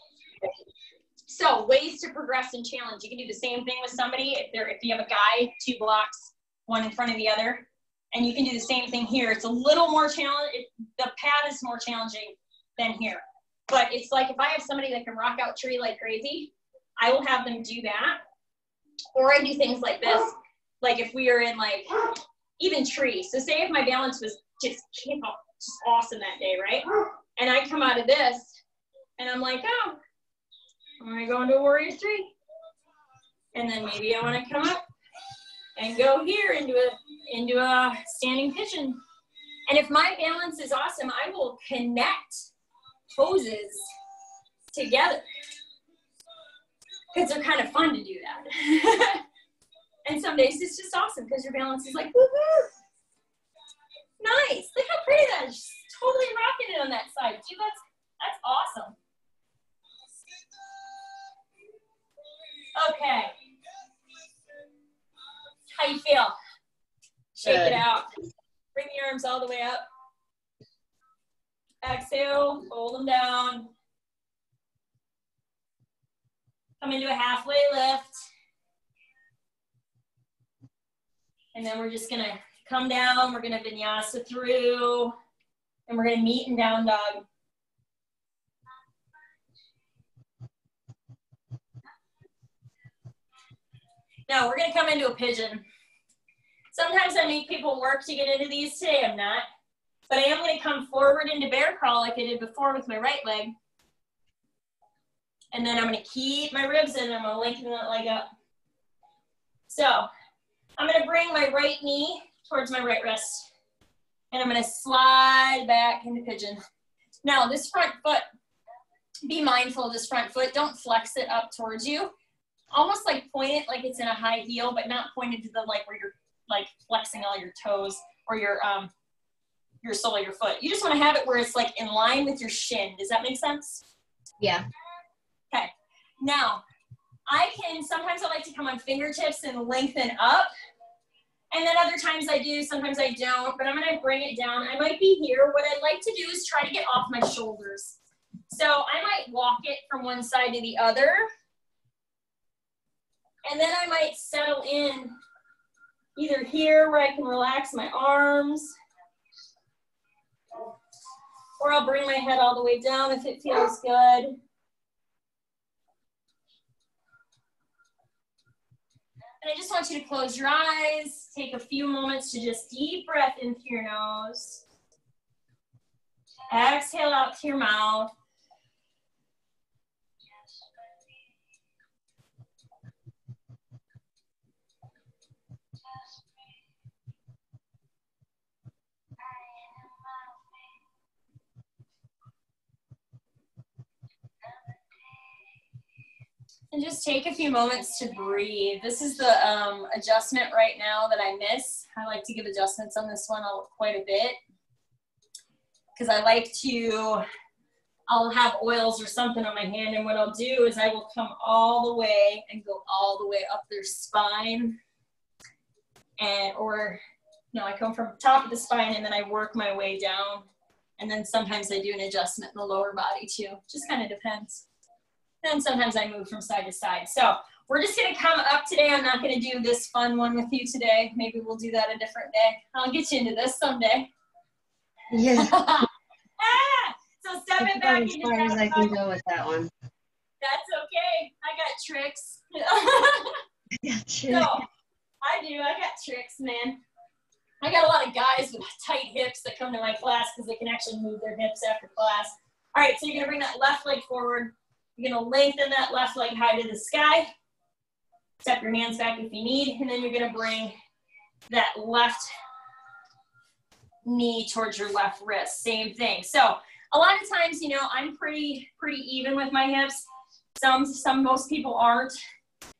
So ways to progress and challenge. You can do the same thing with somebody. If you have a guy, 2 blocks, one in front of the other, and you can do the same thing here. It's a little more challenging. The pad is more challenging than here. But it's like if I have somebody that can rock out tree like crazy, I will have them do that. Or I do things like this. Like if we are in like even tree. So say if my balance was just awesome that day, right? And I come out of this and I'm like, oh, I'm gonna go into a warrior 3. And then maybe I wanna come up and go here into a standing pigeon. And if my balance is awesome, I will connect poses together. Because they're kind of fun to do that. And some days it's just awesome because your balance is like, woo-hoo. Nice. Look how pretty that is. Just totally rocking it on that side. Dude, that's awesome. Okay. How you feel? Shake it out. Bring the arms all the way up. Exhale, fold them down. Come into a halfway lift. And then we're just gonna come down. We're gonna vinyasa through. And we're gonna meet in down dog. Now we're gonna come into a pigeon. Sometimes I make people work to get into these. Today I'm not. But I am gonna come forward into bear crawl like I did before with my right leg. And then I'm gonna keep my ribs in and I'm gonna lengthen that leg up. So I'm gonna bring my right knee towards my right wrist. And I'm gonna slide back into pigeon. Now this front foot, be mindful of this front foot. Don't flex it up towards you. Almost like point it like it's in a high heel, but not pointed to the like where you're like flexing all your toes or your sole of your foot. You just wanna have it where it's like in line with your shin. Does that make sense? Yeah. Okay, now sometimes I like to come on fingertips and lengthen up. And then other times I do, sometimes I don't, but I'm gonna bring it down. I might be here. What I'd like to do is try to get off my shoulders. So I might walk it from one side to the other. And then I might settle in either here where I can relax my arms, or I'll bring my head all the way down if it feels good. And I just want you to close your eyes, take a few moments to just deep breath into your nose. Exhale out to your mouth. And just take a few moments to breathe. This is the adjustment right now that I miss. I like to give adjustments on this one quite a bit because I like to, I'll have oils or something on my hand, and what I'll do is I will come all the way and go all the way up their spine. I come from top of the spine and then I work my way down. And then sometimes I do an adjustment in the lower body too. Just kind of depends. And sometimes I move from side to side. So we're just gonna come up today. I'm not gonna do this fun one with you today. Maybe we'll do that a different day. I'll get you into this someday. Yeah. So step it back. As far as I can go with that one. That's okay. I got tricks. Gotcha. So I got tricks, man. I got a lot of guys with tight hips that come to my class because they can actually move their hips after class. All right, so you're gonna bring that left leg forward. You're gonna lengthen that left leg high to the sky. Step your hands back if you need, and then you're gonna bring that left knee towards your left wrist. Same thing. So a lot of times, I'm pretty even with my hips. Most people aren't.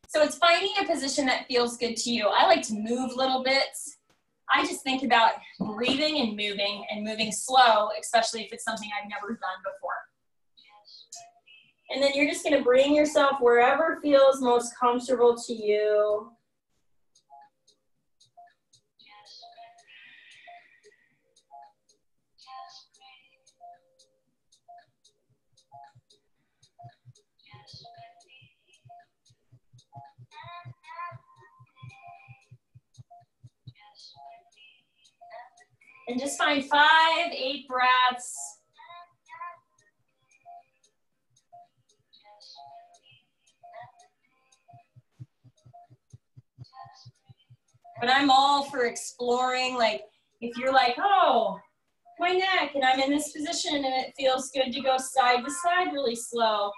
So it's finding a position that feels good to you. I like to move little bits. I just think about breathing and moving slow, especially if it's something I've never done before. And then you're just gonna bring yourself wherever feels most comfortable to you. And just find 5, 8 breaths. But I'm all for exploring, like if you're like, oh, my neck, and I'm in this position and it feels good to go side to side really slow.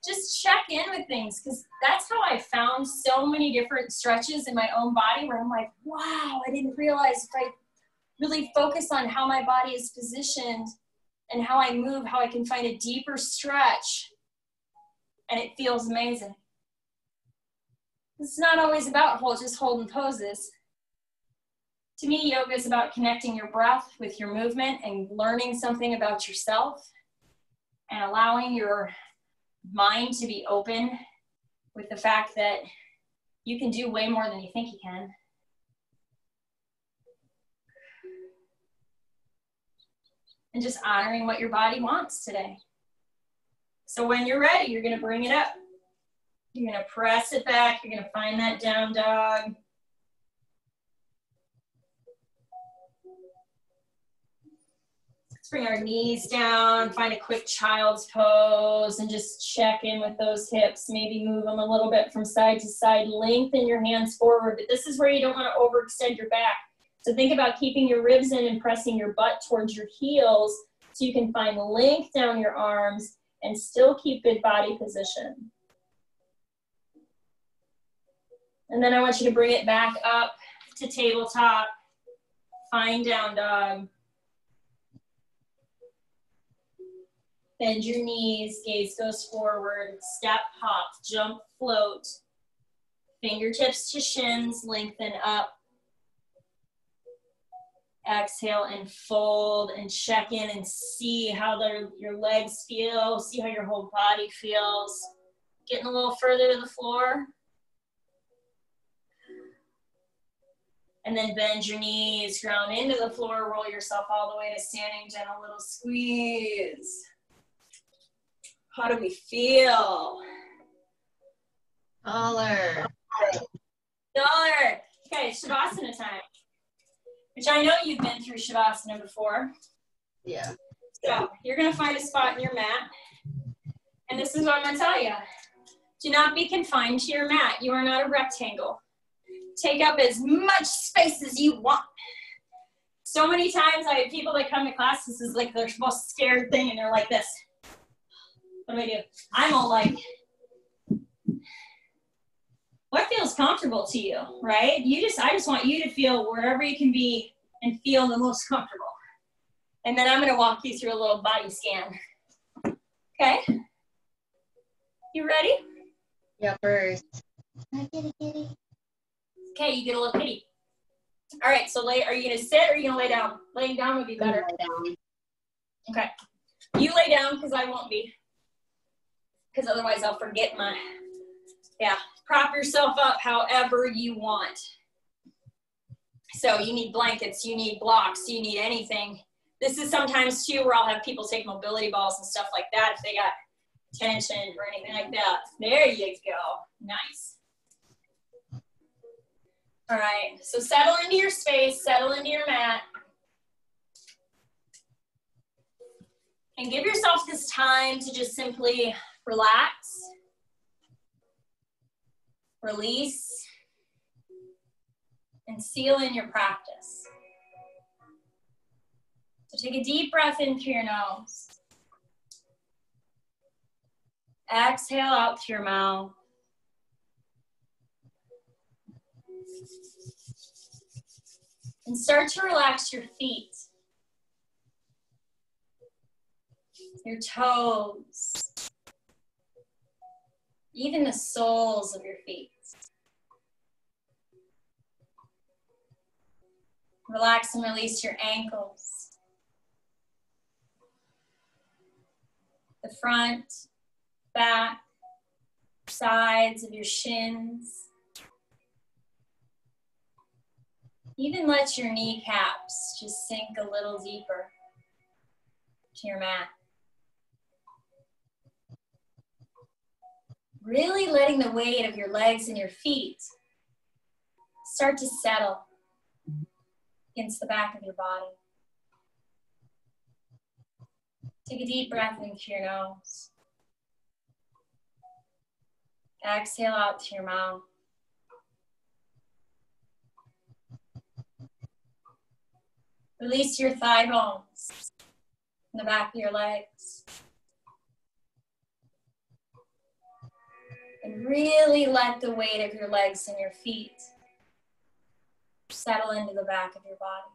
Just check in with things, because that's how I found so many different stretches in my own body where I'm like, wow, I didn't realize if I really focus on how my body is positioned and how I move, how I can find a deeper stretch, and it feels amazing. It's not always about just holding poses. To me, yoga is about connecting your breath with your movement and learning something about yourself and allowing your mind to be open with the fact that you can do way more than you think you can. And just honoring what your body wants today. So when you're ready, you're going to bring it up. You're going to press it back. You're going to find that down dog. Let's bring our knees down, find a quick child's pose, and just check in with those hips. Maybe move them a little bit from side to side. Lengthen your hands forward, but this is where you don't want to overextend your back. So think about keeping your ribs in and pressing your butt towards your heels so you can find length down your arms and still keep good body position. And then I want you to bring it back up to tabletop. Find down dog. Bend your knees, gaze goes forward, step, hop, jump, float. Fingertips to shins, lengthen up. Exhale and fold and check in and see how your legs feel, see how your whole body feels. Getting a little further to the floor. And then bend your knees, ground into the floor, roll yourself all the way to standing, gentle little squeeze. How do we feel? Taller. Dollar. Okay, Shavasana time. Which I know you've been through Shavasana before. Yeah. So you're going to find a spot in your mat. And this is what I'm going to tell you. Do not be confined to your mat. You are not a rectangle. Take up as much space as you want. So many times I have people that come to class, this is like their most scared thing, and they're like this. What do I do? I'm all like, what feels comfortable to you, right? I just want you to feel wherever you can be and feel the most comfortable. And then I'm going to walk you through a little body scan. Okay? You ready? Yeah, first. Kitty, kitty. Okay, you get a little kitty. All right, so are you going to sit or are you going to lay down? Laying down would be better. Lay down. Okay. You lay down because I won't be. Because otherwise I'll forget prop yourself up however you want. So you need blankets, you need blocks, you need anything. This is sometimes too where I'll have people take mobility balls and stuff like that if they got tension or anything like that. There you go. Nice. All right, so settle into your space, settle into your mat. And give yourself this time to just simply relax, release, and seal in your practice. So take a deep breath in through your nose. Exhale out through your mouth. And start to relax your feet, your toes, even the soles of your feet. Relax and release your ankles, the front, back, sides of your shins. Even let your kneecaps just sink a little deeper to your mat. Really letting the weight of your legs and your feet start to settle against the back of your body. Take a deep breath in through your nose. Exhale out through your mouth. Release your thigh bones in the back of your legs. And really let the weight of your legs and your feet settle into the back of your body.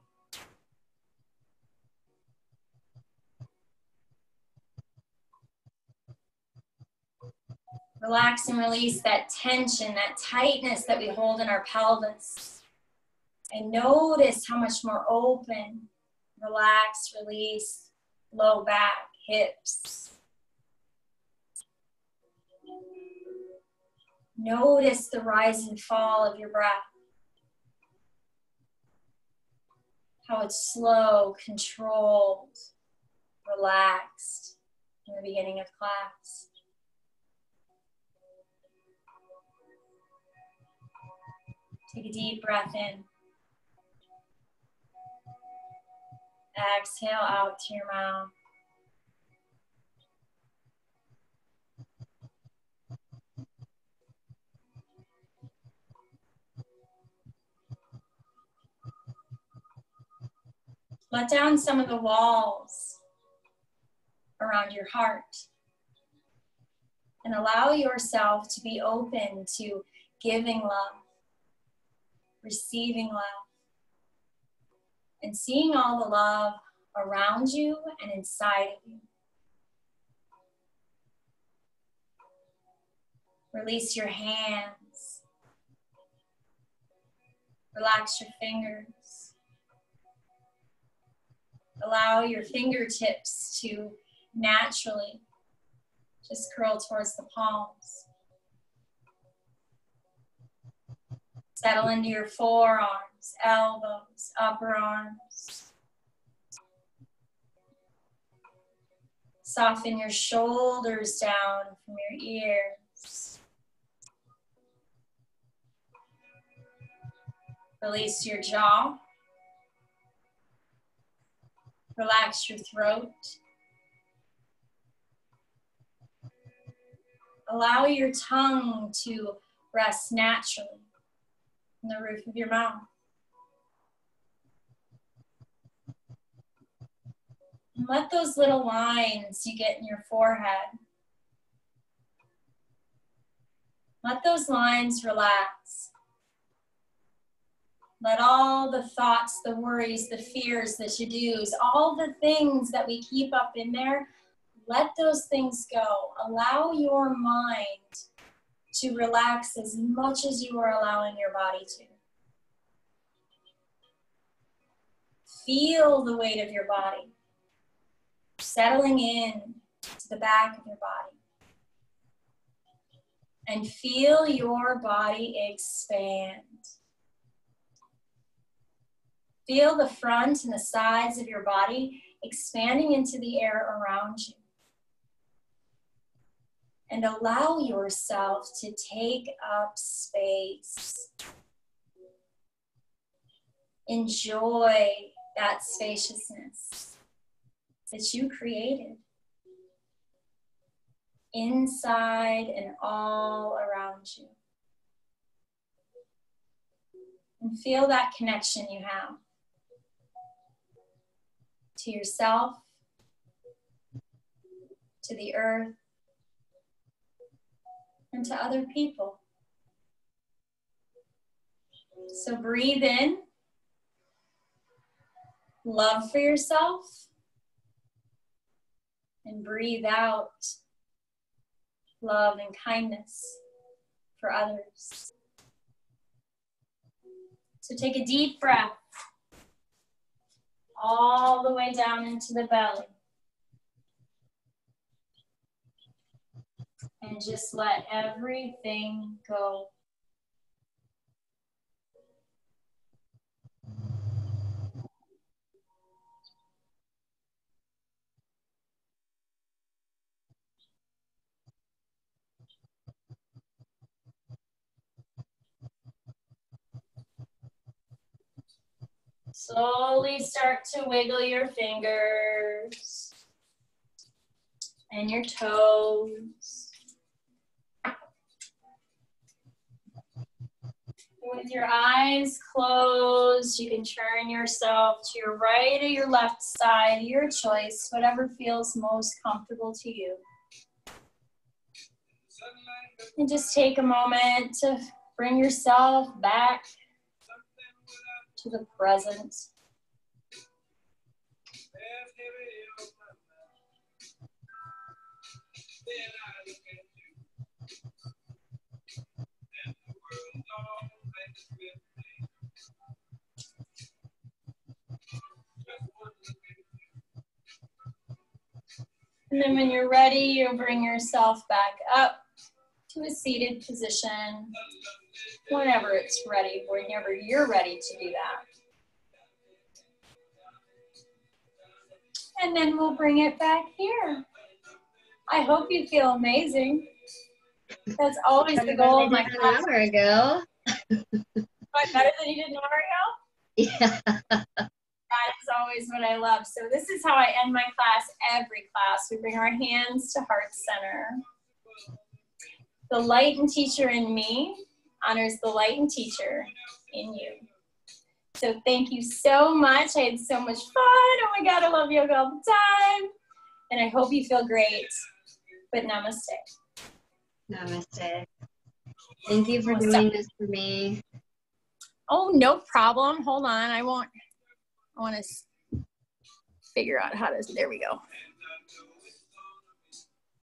Relax and release that tension, that tightness that we hold in our pelvis. And notice how much more open, relax, release, low back, hips. Notice the rise and fall of your breath. How it's slow, controlled, relaxed in the beginning of class. Take a deep breath in. Exhale out to your mouth. Let down some of the walls around your heart and allow yourself to be open to giving love, receiving love, and seeing all the love around you and inside of you. Release your hands. Relax your fingers. Allow your fingertips to naturally just curl towards the palms. Settle into your forearms, elbows, upper arms. Soften your shoulders down from your ears. Release your jaw. Relax your throat. Allow your tongue to rest naturally on the roof of your mouth. And let those little lines you get in your forehead, let those lines relax. Let all the thoughts, the worries, the fears, the to-dos, all the things that we keep up in there, let those things go. Allow your mind to relax as much as you are allowing your body to. Feel the weight of your body settling in to the back of your body. And feel your body expand. Feel the front and the sides of your body expanding into the air around you. And allow yourself to take up space. Enjoy that spaciousness that you created inside and all around you. And feel that connection you have to yourself, to the earth, and to other people. So breathe in love for yourself, and breathe out love and kindness for others. So take a deep breath all the way down into the belly. And just let everything go. Slowly start to wiggle your fingers. and your toes. With your eyes closed, you can turn yourself to your right or your left side, your choice, whatever feels most comfortable to you. And just take a moment to bring yourself back to the present. And then when you're ready, you'll bring yourself back up to a seated position whenever it's ready, whenever you're ready to do that. And then we'll bring it back here. I hope you feel amazing. That's always the goal of my class. An hour ago. What, better than you did an hour ago? Yeah. That is always what I love. So this is how I end my class, every class. We bring our hands to heart center. The light and teacher in me honors the light and teacher in you. So thank you so much. I had so much fun. Oh my God, I love yoga all the time. And I hope you feel great. But namaste. Namaste. Thank you for doing this for me. Oh, no problem. Hold on. I want to figure out how to, there we go.